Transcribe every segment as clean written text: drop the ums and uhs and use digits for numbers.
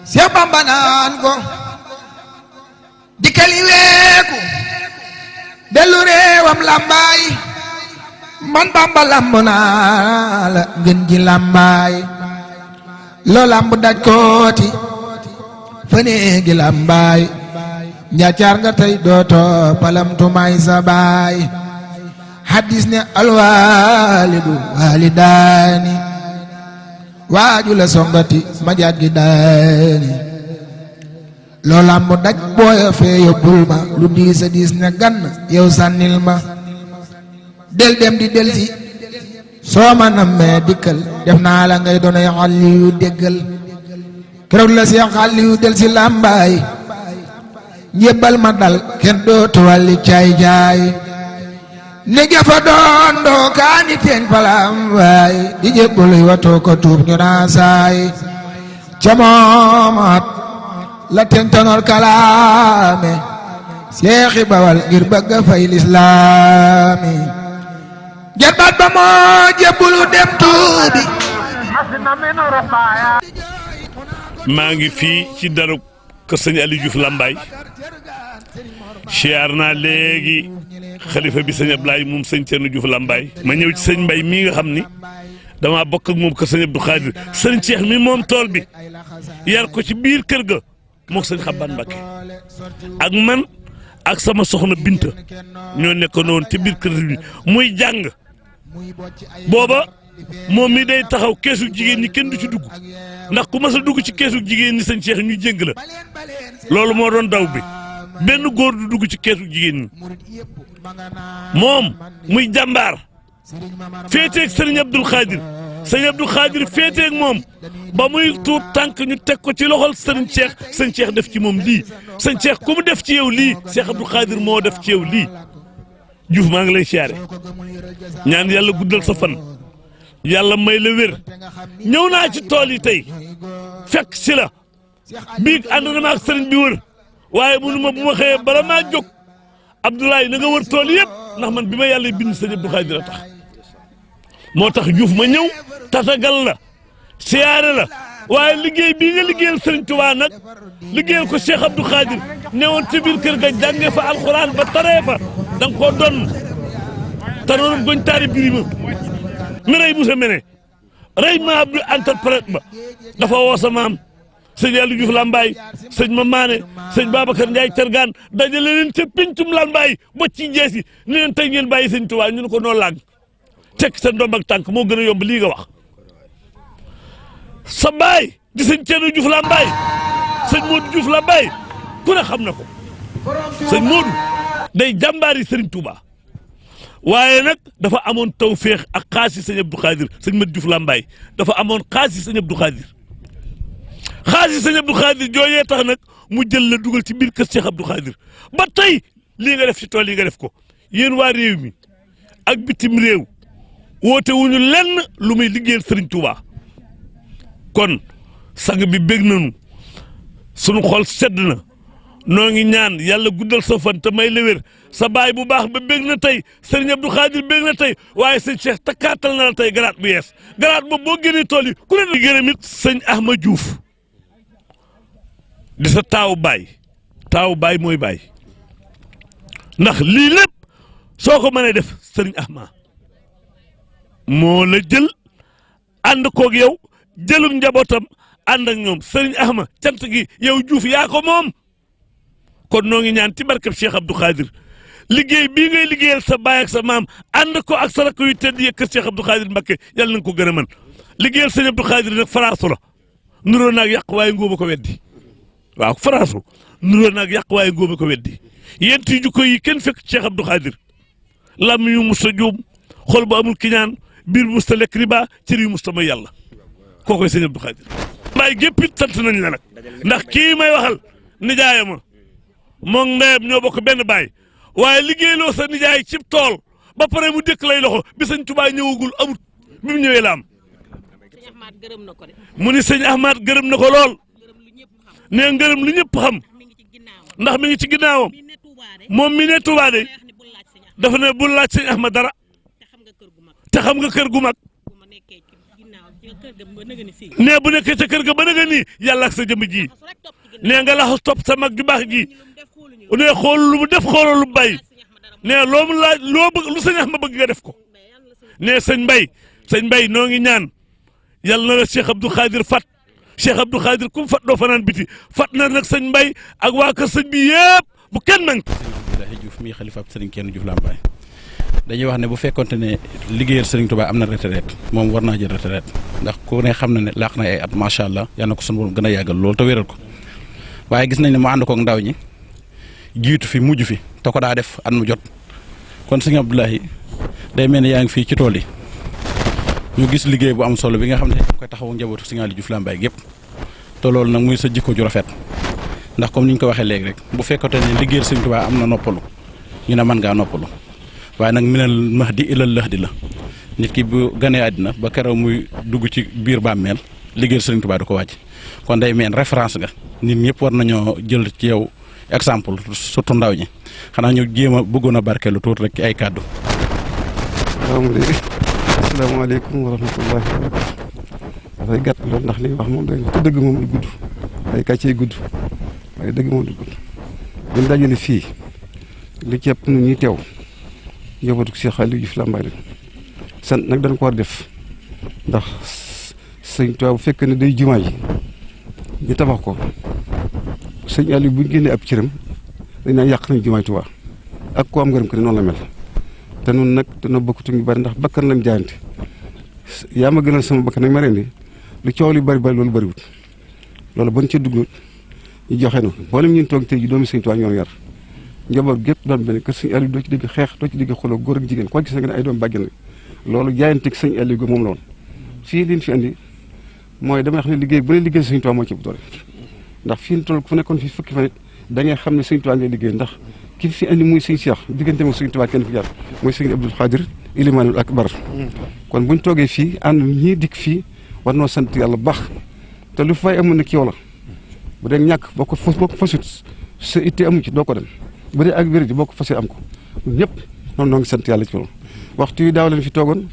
Seex Bamba naan ko dikkali weeku dellu réewam làmbaay man Bamba lamb naa la ngeen ji làmbaay loo lamb daj kooti fënee gi làmbaay njaacaar nga tey dooto palamtu may sa baay hadis ne alwaalidu waalidaani waaju la songati ma jaat gi daani loo lamb daj booya fee yóbbul ma lu diis a diis ne gann yow sànnil ma del dem di del si soo ma nammee dikkal def naa la ngay doonay xalli yu déggal keroog la Seex xalli yu del si làmbaay njébbal ma dal kenn dootu wàlli caay caay ne jafa doon doo kaani teen palam waay di jébbaluy watoo ko tuub ñu naa saay ca moomaat la teen tanoor kalaame seexi bawal ngir bëgg a fay lislaami jarbaat ba moo jébbulu dem tuubi maa ngi fii ci daru kër sëñ Aliou Diouf Lambaye siyaar naa léegi xalifa bi sëñ Ablaye moom sëñ Thierno Diouf Lambaye ma ñëw ci sëñ Mbay mii nga xam ni dama bokk ak moom kër sëñ Abdou Khadir sëñ Cheikh mi moom tool bi yar ko ci biir kër ga mook sëñ Xaban Mbakke ak man ak sama soxna Binta ñoo nekkoon woon ci biir kër bi muy jàng booba moom mi day taxaw keesu jigéen ñi kenn du ci dugg ndax ku mas a dugg ci keesu jigéen ñi sëñ Cheikh ñu jéng la loolu moo doon daw bi benn góor du dugg ci keesu jigéen ñi moom muy jàmbaar féeteeg sëriñ Abdul Xaadir sëriñ Abdul Xaadir féeteeg moom ba muy tuut tànk ñu teg ko ci loxol sëriñ Cheikh def ci moom lii sëñ Cheikh ku mu def ci yow lii Cheikh Abdul Xaadir moo def ci yow lii Diouf maa ngi lay siyaare ñaan yàlla guddal sa fan yàlla may la wér ñëw naa ci tool yi tey fekk si la biig ànd na ma ak sëriñ bi wër waaye mënu ma bu ma xëyee bala maa jóg Abdoulaye na nga wër tool yëpp ndax man bi ma yàlla bind sëñ Abdou Khadir a tax moo tax Diouf ma ñëw tatagal la siyaare la waaye liggéey bii nga liggéeyal sëriñ Tuubaa nag liggéeyal ko Cheikh Abdou Khadir newoon ci biir kër ga jàngee fa alxuraan ba taree fa da nga koo donn tanoonum goñ taari birima mi rey musa mene rey ma Abdou interprète ba dafa woo sa maam sëñ Aliou Diouf Lambaye sëñ ma maane sëñ Babacar Ndiaye Tergaan dajale leen ca pincum Lambaye ba ci jees yi ni leen tey ngeen bàyyi sëñ Tuubaa ñu ne ko noo làng tekk sa ndomb ak tànk moo gën a yomb lii nga wax sa baay di sëñ Thierno Diouf Lambaye sëñ Modou Diouf Lambaye ku ne xam na ko sëñ Modou day jàmbaari sëriñ Touba waaye nag dafa amoon tawféex ak xaasi sëñ Abdou Khadir sëñ Modou Diouf Lambaye dafa amoon xaasi sëñ Abdou Khadir xaasi sëñ Abdou Khadir jooyee tax nag mu jël la dugal ci biir kër Cheikh Abdou Khadir ba tey lii nga def ci tool yi nga def ko yéen waa réew mi ak bitim réew woote wuñu lenn lu muy liggéeyal sëriñ Touba kon sang bi bég nañu sunu xol sedd na noo ngi ñaan yàlla guddal sa fan te may la wér sa baay bu baax ba bég na tey sëriñ Abdou Khadir bég na tey waaye sëñ Cheikh takkaatal na la tey garaat bu yees garaat boobu boo génnee tool yi ku leen di gërëm it sëñ Ahma Diouf di sa taawu baay mooy baay ndax lii lépp soo ko mënee def sëriñ Ahma moo la jël ànd koog yow jëlug njabootam ànd ak ñoom sëriñ Ahma cant gi yow Diouf yaa ko moom kon noo ngi ñaan ci barkeb Cheikh Abdou Khadir liggéey bii ngay liggéeyal sa baay ak sa maam ànd ko ak sa rakk yu tedd yi kër Cheikh Abdou Khadir Mbacké yàlla na nga ko gën a mën liggéeyal sëñ Abdou Khadir nag faraasu la nuroo naag yàq waaye ngóoba ko weddi waaw faraasu nuroo naag yàq waaye ngóoba ko weddi yenti jukko yi kenn fekk Cheikh Abdou Khadir lam yu musta juum xol bu amul kiñaan biir musta lekk riba cër yu musta mooy yàlla kookoy sëñ Abdou Khadir mbaay gépp it sant nañ la nag ndax kii may waxal nijaayama moom ndeyam ñoo bokk benn baay waaye liggéeyloo sa nijaay cib tool ba pare mu dëkk lay loxo bi sëñ Tuubaa ñëwagul amut bi mu ñëwee la am mu ni sëñ Ahmad gërëm na ko lool nee ngërëm lu ñëpp xam ndax mi ngi ci ginnaawam moom mi ne Tuubaa de dafa ne bul laaj sëñ Ahmad dara te xam nga kër gu mag nee bu nekkee ca kër ga ba nga nii yàlla ak sa jëmm ji nee nga laxas topp sa mag ju baax ji nee xool lu mu def xooloo lu mu bàyyi nee loo mu laaj loo bëgg lu sëñ Axma bëgg nga def ko nee sëñ Mbay noo ngi ñaan yàlla na la Cheikh Abdou Khadir fat Cheikh Abdou Khadir ku mu fat doo fanaan biti fat na nag sëñ Mbay ak waa kër sëñ bi yëpp bu kenn nang Abdoulaye Diouf mii xalifa ab sëriñ Ceerno Diouf Lambaye dañuy wax ne bu fekkonte ne liggéeyal sëriñ Touba am na retraite moom war naa jël retraite ndax ku ne xam na ne laax na ay at macha allah yal na ko sunu borom gën a yàggal loolu te wéral ko waaye gis nañ ne mu ànd koog ndaw ñi jiitu fi mujj fi te ko daa def at mu jot kon sëñ Abdoulaye day mel ne yaa ngi fii ci tool yi ñu gis liggéey bu am solo bi nga xam ne koy taxawu njabootu sëñ Aliou Diouf Lambaye gépp te loolu nag muy sa jikko ju rafet ndax comme ni ñu ko waxee léegi rek bu fekkoonte ne liggéeyal sëñ Touba am na noppalu ñu ne mën ngaa noppalu waaye nag minal mahdi ilal lahdi la nit ki bu ganee àddina ba keroog muy dugg ci biir bàmmeel liggéeyal sëriñ Touba du ko wàcc kon day meen référence nga nit ñëpp war nañoo jël ci yow exemple surtout ndaw ñi xanaa ñu jéem a bëggoon a barkeelu tuuti rek ci ay kàddu. asalaamaaleykum wa rahmatullahi wa barakatu dafay gàtt lool ndax li wax moom day te dëgg moom du gudd ay kàccee gudd waaye dëgg moom du gudd buñ dajale fii li ci ëpp nu ñuy teew njabootu Cheikh Aliou Diouf Lambaye la sant nag dañ ko war def ndax sëñ Tuubaa bu fekkee ne day jumaa ji ñu tabax ko sëñ Aliou bu ñu génnee ab cëram dañ naan yàq nañ jumaa Tuubaa ak ko am ngërëm ko ne noonu la mel te noonu nag dana bokkatu ñu bari ndax bakkan lañ jaayante yaa ma gënal sama bakkan nag ma rendi lu coow li bari loolu bariwut loolu ban ca dugg ñu joxe na mboolem ñun toog tey ji doomi sëñ Tuubaa ñoo yar njaboot gépp doon benn kër sëñ Aliou doo ci dégg xeex doo ci dégg xuloo góor ak jigéen koo gis nga ne ay doom bàjjen loolu jaayanteeg sëñ Aliou ga moom loolu fii liñ fi andi mooy damay wax ne liggéey bu ne liggéey sëñ Tuubaa moo ci bu doole ndax fii toll fu nekkoon fi fukki fan it da ngay xam ne sëñ Tuubaa ngay liggéey ndax ki fi andi muy sëñ Cheikh diggante moom sëñ Tuubaa kenn fi jaar mooy sëñ Abdou Khadir Ilimaanul Akbar kon buñ toogee fii ànd ñii dikk fii war noo sant yàlla bu baax te lu fay amul nag yow la bu dee ñàkk boo ko fasut sa itte amu ci doo ko dem bu dee ak wér ji boo ko fasee am ko ñëpp noonu noo ngi sant yàlla ci loolu waxtu yi daaw leen fi toogoon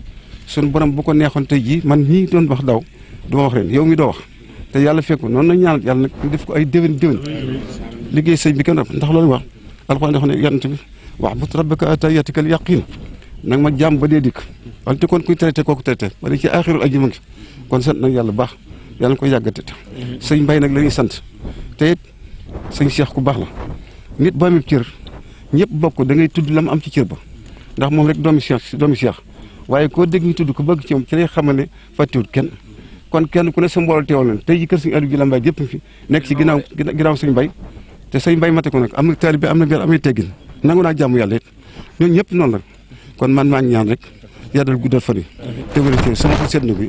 suñu borom bu ko neexoon tey jii man ñii doon wax daaw du ma wax ren yow mi doo wax te yàlla fekk noonu na ñaanal yàlla nag ñu def ko ay déwén liggéey sëñ bi kenn ndax loolu wax alxuraan wax ne yonent bi wa'bud rabbaka hattaa ya'tiyakal yaqiin nag ma jàmm ba dee dikk wante kon kuy traité kooku traité ba dee ci aaxirul aji ma ngi kon sant nag yàlla baax yàlla na koy yàggate sëñ Mbay nag la ñuy sant te it sëñ Cheikh ku baax la nit boo amee cër ñëpp bokk da ngay tudd la mu am ci cër ba ndax moom rek doomi Cheikh waaye koo dégg ñu tudd ko bëgg ci moom ci lay xamal ne fàttewut kenn kon kenn ku ne sa mbooloo teewal leen tey ji kër sëñ Aliou Diouf Lambaye yëpp fi nekk ci ginnaaw sëñ Mbay te sëñ Mbay mate ko nag am na taalibe am na biir am na teggin nangu naa jàmm yàlla it ñooñu ñëpp noonu la kon man maa ngi ñaan rek yàlla guddal fan yi te wér ci sama xol seet na ko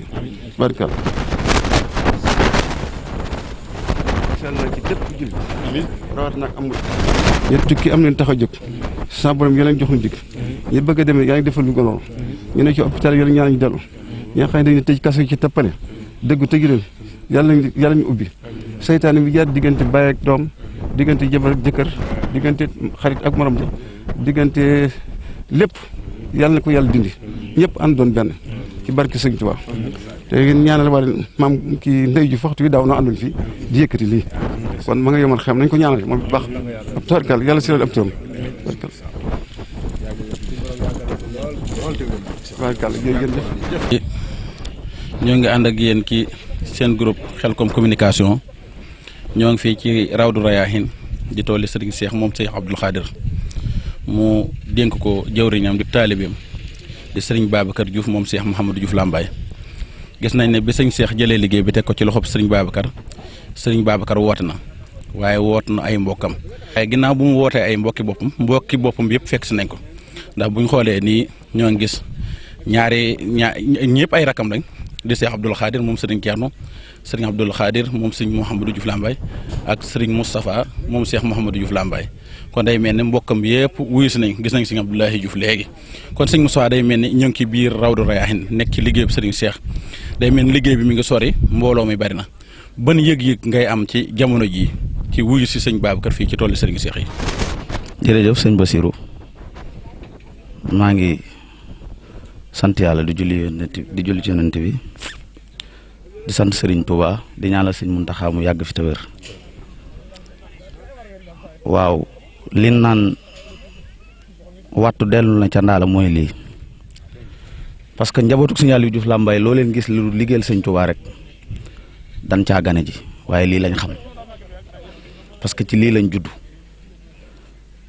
barkal inshallah ci dëpp jullit amiin rawat nag amul ñett tukki am leen tax a jóg sa borom yéen a jox ñu dig ñu bëgg a demee yaa ngi defal lu gënoon ñu ne ci hôpital yéen ñaan ñu dellu ñi nga xam ne dañuy tëj kaso yi ci tappale dëggu tëju leen yàlla ñu ubbi seytaane bi jaar diggante baay ak doom diggante jabar ak jëkkër diggante xarit ak morom ja diggante lépp yàlla na ko yàlla dindi ñëpp ànd doon benn ci barke Sëñ Tuubaa te ngeen ñaanal wàlle maam kii ndey ju waxtu wi daaw na àndoon fii di yëkkati lii kon ma nga yomal xam nañ ko ñaanal moom bu baax ab tawarkal yàlla si leen ab turam barkal tawarkal jërëjëf ñoo ngi ànd ak yéen ci seen groupe Khelcom communication ñoo ngi fii ci Rawdu Rayaahin di tooli Serigne Cheikh moom Cheikh Abdoul Khadir mu dénk ko jawriñam di taalibeem di Serigne Babacar Diouf moom Cheikh Mouhamadou Diouf Lambaye gis nañ ne bi sëñ Cheikh jëlee liggéey bi teg ko ci loxob Serigne Babacar woote na waaye woot na ay mbokkam waaye ginnaaw bu mu wootee ay mbokki boppam yëpp fekk si nañ ko ndax buñ xoolee nii ñoo ngi gis ñëpp ay rakam lañ di Cheikh Abdoul Khadir moom Serigne Thierno Serigne Abdoul Khadir moom Serigne Mouhamadou Diouf Lambaye ak Serigne Moustapha moom Cheikh Mouhamadou Diouf Lambaye kon day mel ne mbokkam yëpp wuyu si nañ gis nañ Serigne Abdoulaye Diouf léegi kon Serigne Moustapha day mel ni ñoo ngi ci biir Rawdu Rayaahin nekk ci liggéey bi Serigne Cheikh day mel ni liggéey bi mi ngi sori mbooloo mi bari na ban yëg-yëg ngay am ci jamono jii ci wuyu si sëñ Babacar fii ci toolu Serigne Cheikh yi. jërëjëf sëñ Basirou maa ngi sant yàlla di julli ci yonent bi di sant Serigne Touba di ñaanal Serigne Mountakha mu yàgg fi te wér waaw li naan wattu dellu na ca ndaala mooy lii parce que njabootu Serigne Aliou Diouf Lambaye loo leen gis lu liggéeyal Serigne Touba rek dan caa gane ji waaye lii lañ xam parce que ci lii lañ judd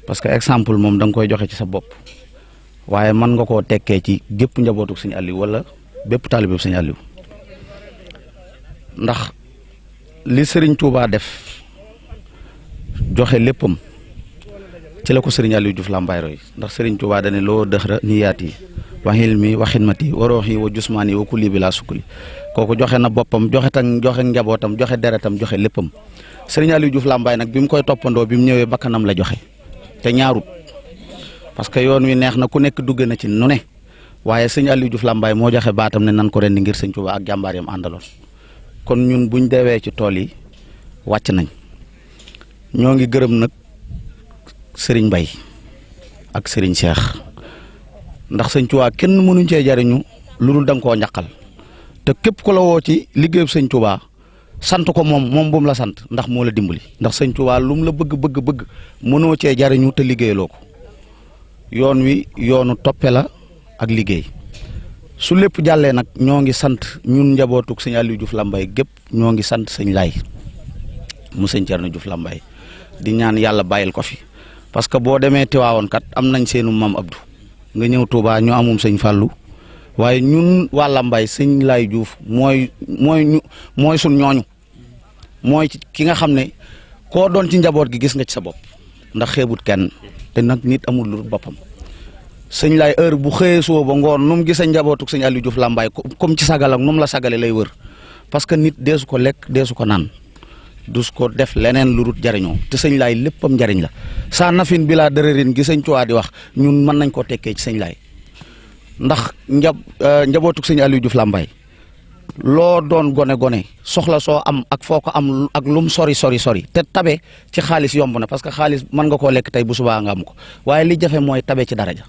parce que exemple moom da nga koy joxe ci sa bopp waaye mën nga koo tekkee ci gépp njabootu Serigne Aliou wala bépp taalibe Serigne Aliou ndax li Serigne Touba def joxe léppam ci la ko Serigne Aliou Diouf Lambaye roy ndax Serigne Touba dane loo dëxra niyaat yi wa hilmi wa xidmati wa rooxi wa jusmaani wa kulli bi laa sukkuli kooku joxe na boppam joxe njabootam joxe deretam joxe léppam Serigne Aliou Diouf Lambaye nag bi mu koy toppandoo bi mu ñëwee bakkanam la joxe te ñaarut parce que yoon wi neex na ku nekk dugg na ci nu ne waaye Serigne Aliou Diouf Lambaye moo joxe baatam ne nan ko rendi ngir Serigne Touba ak jàmbaar yam àndaloon kon ñun buñ dewee ci tool yi wàcc nañ ñoo ngi gërëm nag Serigne Mbaye ak Serigne Cheikh ndax Serigne Touba kenn mënuñ cee jariñu lu dul da nga koo ñaqal te képp ku la woo ci liggéeyub Serigne Touba sant ko moom bu mu la sant ndax moo la dimbali ndax Serigne Touba lu mu la bëgg mënoo cee jariñu te liggéeyaloo ko yoon wi yoonu toppe la ak liggéey su lépp jàllee nag ñoo ngi sant ñun njabootuk Serigne Aliou Diouf Lambaye gépp ñoo ngi sant Serigne Laay mu Serigne Thierno Diouf Lambaye di ñaan yàlla bàyyil ko fi parce que boo demee Tiwaawoon kat am nañ seenu maam Abdou nga ñëw Touba ñu amum Serigne Fallou waaye ñun waa Lambaye Serigne Laay Diouf mooy sun ñooñu mooy ki nga xam ne koo doon ci njaboot gi gis nga ci sa bopp ndax xeebut kenn te nag nit amul lu boppam Serigne Laay heure bu xëyee soo ba ngoon nu mu gisee njabootuk Serigne Aliou Diouf Lambaye comme ci sagal ak nu mu la sagale lay wër parce que nit deesu ko lekk deesu ko naan dus ko def leneen lu dul jariñoo te Serigne Laay léppam njariñ la saa nafin bi laa dërërin gi Serigne Touba di wax ñun mën nañ koo tekkee ci Serigne Laay ndax njabootuk Serigne Aliou Diouf Lambaye loo doon gone soxla soo am ak foo ko am ak lum sori te tabe ci xaalis yomb na parce que xaalis mën nga koo lekk tey bu subaa nga am ko waaye li jafe mooy tabe ci daraja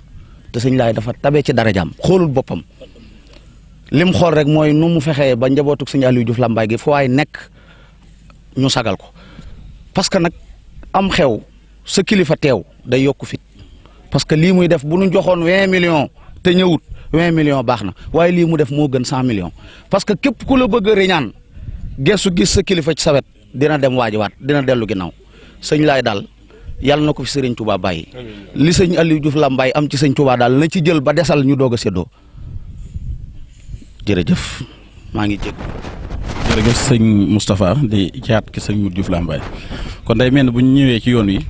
te Serigne Laay dafa tabe ci darajaam xoolul boppam lim xool rek mooy nu mu fexee ba njabootuk Serigne Aliou Diouf Lambaye gi fu waay nekk ñu sagal ko parce que nag am xew sa kilifa teew day yokku fit parce que lii muy def bu nu joxoon 20 millions te ñëwut 20 millions baax na waaye lii mu def moo gën 100 millions parce que képp ku la bëgg a riñaan gestu gis sa kilifa ci sa wet dina dem waajiwaat dina dellu ginnaaw Serigne Laay daal yàlla na ko fi Serigne Touba bàyyi li Serigne Aliou Diouf Lambaye am ci Serigne Touba daal na ci jël ba desal ñu doog a séddoo jërëjëf maa ngi jégg jërëjëf sëñ Moustapha di caat ki sëñ Modou Diouf Lambaye kon day mel ne bu ñu ñëwee ci yoon wi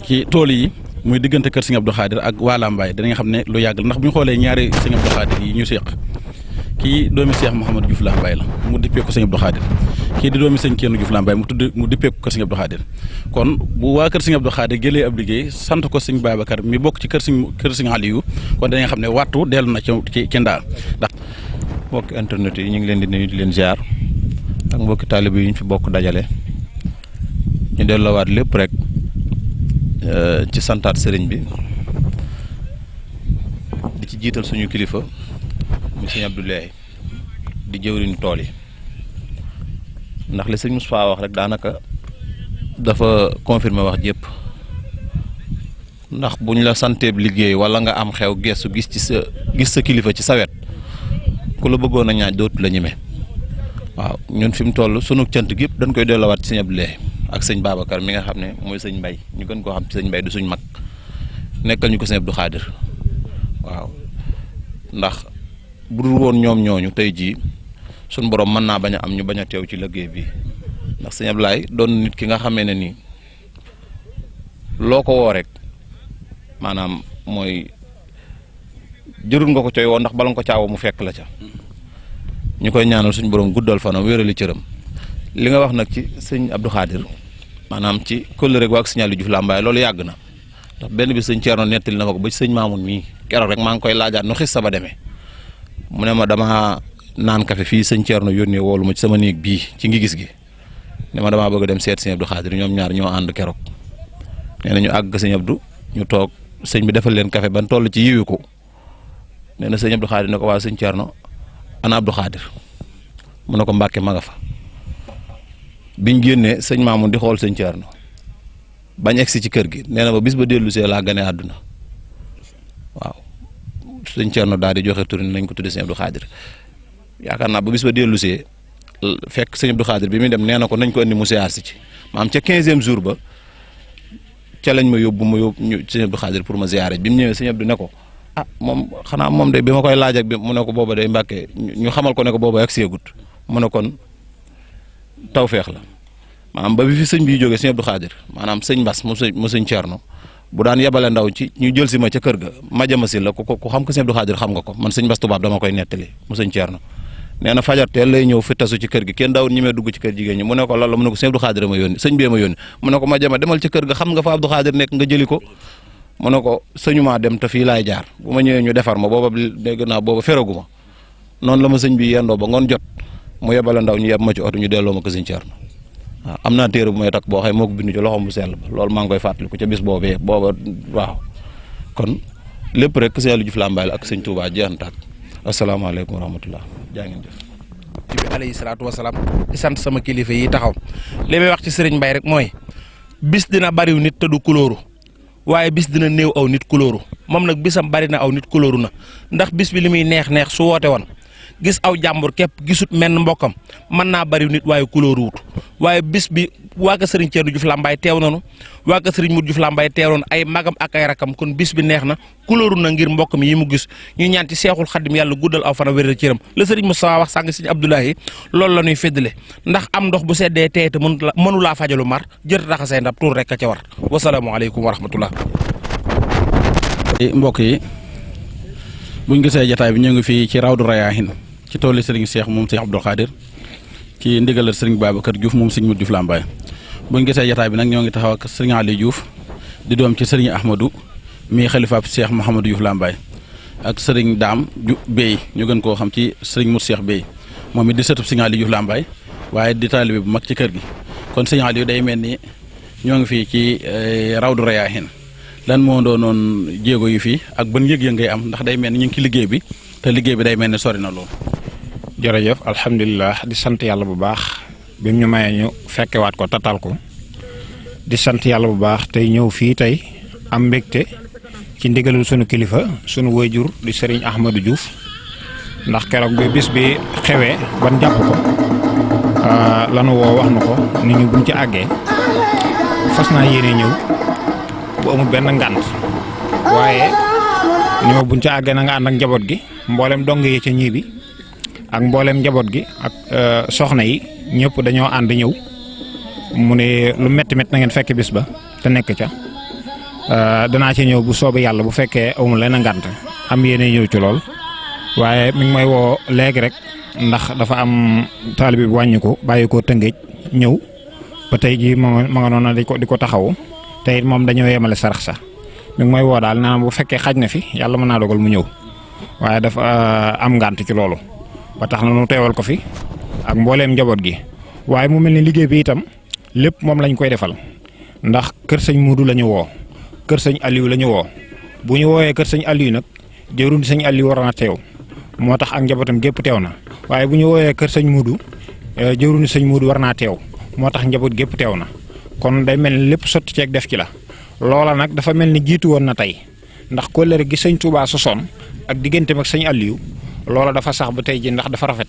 ci tool yi muy diggante kër sëñ Abdou Khadir ak waa Lambaye danañ xam ne lu yàgg la ndax bu ñu xoolee ñaari sëñ Abdou Khadir yi ñu seq kii doomi Cheikh Mouhamadou Diouf Lambaye la mu dippee ko sëñ Abdou Khadir kii di doomi sëñ Thierno Diouf Lambaye mu dippee ko kër sëñ Abdou Khadir kon bu waa kër sëñ Abdou Khadir jëlee ab liggéey sant ko sëñ Babacar mi bokk ci kër sëñ Aliou kon dañuy xam ne wattu dellu na ci ndaa ndax mbokki internet yi ñu ngi leen di nuyu di leen ziar ak mbokki taalibe yi ñu fi bokk dajale ñu delloowaat lépp rek ci santaat sëriñ bi di ci jiital suñu kilifa mu sëñ Abdoulaye di jëwriñ tool yi ndax li sëñ Moustapha wax rek daanaka dafa confirmer wax jépp ndax buñ la santeeb liggéey wala nga am xew gestu gis sa kilifa ci sa wet ku la bëggoon a ñaaj dootu la ñeme waaw ñun fi mu toll sunu cant gi yëpp dañ koy delloowaat ci sëñ Abdoulaye ak sëñ Babacar mi nga xam ne mooy sëñ Mbaye ñu gën koo xam ci sëñ Mbaye du suñ mag nekkal ñu ko sëñ Abdou Khadir waaw ndax bu dul woon ñoom ñooñu tey jii suñ borom mën naa bañ a am ñu bañ a teew ci liggéey bi ndax sëñ Abdoulaye doon nit ki nga xamee ne nii loo ko woo rek maanaam mooy jërul nga ko coy woo ndax bala nga ko caawoo mu fekk la ca ñu koy ñaanal suñu borom guddal fanam wéerali cëram li nga wax nag ci sëñ Abdou Khadir maanaam ci kóllëre rek waa ak sëñ Aliou Diouf Lambaye loolu yàgg na ndax benn bi sëñ Thierno nettali na ma ko ba ci sëñ Mamoun mii keroog rek maa ngi koy laajaat nu xis sa ba demee mu ne ma dama naan kafe fii sëñ Thierno yónnee woolu ma ci sama néeg bii ci ngi gis gi ne ma damaa bëgg a dem seet sëñ Abdou Khadir ñoom ñaar ñoo ànd keroog nee na ñu àgg sëñ Abdou ñu toog sëñ bi defal leen kafe ban toll ci yiwi ko nee na sëñ Abdou Khadir ne ko waa sëñ Thierno ana Abdou Khadir mu ne ko Mbàkke ma nga fa biñ génnee sëñ Maamun di xool sëñ Thierno bañ egsi ci kër gi nee na ba bis ba dellu see laa gane àdduna waaw sëñ Thierno daal di joxe tur nañ ko tudde sëñ Abdou Khadir yaakaar naa ba bis ba dellu see fekk sëñ Abdou Khadir bi muy dem nee na ko nañ ko indi mu siyaar si ci maam ca 15e jour ba ca lañ ma yóbbu ñu sëñ Abdou Khadir pour ma ziyaare bi mu ñëwee sëñ Abdou ne ko ah moom xanaa moom de bi ma koy laaj ak bi mu ne ko booba day Mbàkke ñu xamal ko ne ko booba ak seegut mu ne kon tawfeex la maanaam ba bi fi sëñ bi jógee sëñ Abdou Khadir maanaam sëñ Bass mu sëñ Thierno bu daan yebale ndaw ci ñu jël si ma ca kër ga majama si la ku xam ko sëñ Abdou Khadir xam nga ko man sëñ Bass tubaab dama koy nettali mu sëñ Thierno nee na fajar teel lay ñëw fi tasu ci kër gi kenn daawul ñi mee dugg ci kër jigéen ñi mu ne ko lan la mu ne ko sëñ Abdou Khadir ma yónni sëñ bee ma yónni mu ne ko majama demal ci kër ga xam nga fa Abdou Khadir nekk nga jëli ko mu ne ko sëñumaa dem te fii laay jaar bu ma ñëwee ñu defar ma booba dégg naa booba feragu ma noonu la ma sëñ bi yendoo ba ngoon jot mu yebale ndaw ñu yeb ma ci oto ñu delloo ma ko sëñ Thierno waaw am naa téere bu may takk boo xëy moo ko bind ci loxoom bu sell ba loolu maa ngi koy fàttaliku ca bis boobee booba waaw kon lépp rek sëñ Aliou Diouf Lambaye la ak sëñ Touba jeex na tàkk asalaamaaleykum wa rahmatullah jaa ngeen jëf bi alayhi salaatu wasalaam di sant sama kilifa yi taxaw li may wax ci sëriñ Mbaye rek mooy bis dina bariw nit te du kulóoru waaye bis dina néew aw nit kulóoru moom nag bisam bari na aw nit kulóoru na ndax bis bi li muy neex su woote woon gis aw jàmbur képp gisut menn mbokkam mën naa bariw nit waaye kulóoru wut waaye bis bi waa ka sëriñ Thierno Diouf Lambaye teew nanu waa ka sëriñ Modou Diouf Lambaye teewoon ay magam ak ay rakam kon bis bi neex na kulóoru na ngir mbokk mi yi mu gis ñu ñaan ci seexul xaddim yàlla guddal aw fana wéral cëram la sëriñ Moustapha wax sàng sëriñ Abdoulahi loolu la ñuy féddale ndax am ndox bu seddee tey te mënulaa fajalu mar jër raxasay ndab tuur rek a ca war wasalaamualeykum wa rahmatullah mbokk yi buñ gisee jataay bi ñu ngi fii ci Rawdu Rayaahin ci toolu sëriñ Cheikh moom Cheikh Abdou Khadir ci ndigalal sëriñ Babacar Diouf moom sëriñ Modou Diouf Lambaye buñ gisee jataay bi nag ñoo ngi taxaw ak sëriñ Aliou Diouf di doom ci sëriñ Ahmadou mii xalifaab Cheikh Mouhamadou Diouf Lambaye ak sëriñ Daam Bey ñu gën koo xam ci sëriñ Mour Cheikh Bey moom it di sëtub sëriñ Aliou Diouf Lambaye waaye di taalibe bu mag ci kër gi kon sëriñ Aliou day mel ni ñoo ngi fii ci Rawdu Rayaahin lan moo doonoon jéego yi fii ak ban yëg-yëg ngay am ndax day mel ni ñu ngi ci liggéey bi te liggéey bi day mel ni sori na lool. jërëjëf alhamdulilah di sant yàlla bu baax bi mu ñu mayee ñu fekkewaat ko tatal ko di sant yàlla bu baax tey ñëw fii tey am mbégte ci ndigalul sunu kilifa sunu wayjur di Serigne Ahmadou Diouf ndax keroog bi bis bi xewee ban jàpp ko lanu woo wax na ko nit ñu buñ ci àggee fas naa yéene ñëw bu amul benn ngànt waaye ni ma buñ ci àggee na nga ànd ak njaboot gi mboolem dong yi ca ñii bi ak mboolem njaboot gi ak soxna yi ñëpp dañoo ànd ñëw mu ne lu métti na ngeen fekk bis ba te nekk ca danaa ci ñëw bu soobee yàlla bu fekkee amul lenn ngànt am yéene ñëw ci lool waaye mi ngi may woo léegi rek ndax dafa am taalibe bi wàññi ko bàyyi ko Tëngéej ñëw ba tey jii ma nga noonu di ko taxawu te it moom dañoo yemale sarax sax mi ngi may woo daal nee na bu fekkee xaj na fi yàlla mën naa dogal mu ñëw waaye dafa am ngànt ci loolu. ba tax na nu teewal ko fi ak mbooleem njaboot gi waaye mu mel ni liggéey bi itam lépp moom lañ koy defal ndax kër sëñ Muudu la ñu woo kër sëñ Aliou la ñu woo bu ñu woowee kër sëñ Aliou nag jëruñ sëñ Aliou war na teew moo tax ak njabootam gépp teew na waaye bu ñu woowee kër sëñ Muudu jëruñ sëñ Muudu war naa teew moo tax njaboot gépp teew na kon day mel ni lépp sotti ceeg def ci la loola nag dafa mel ni jiitu woon na tey ndax kóllëre gi sëñ Touba sosoon ak digganteem ak sëñ Aliou loola dafa sax ba tey ji ndax dafa rafet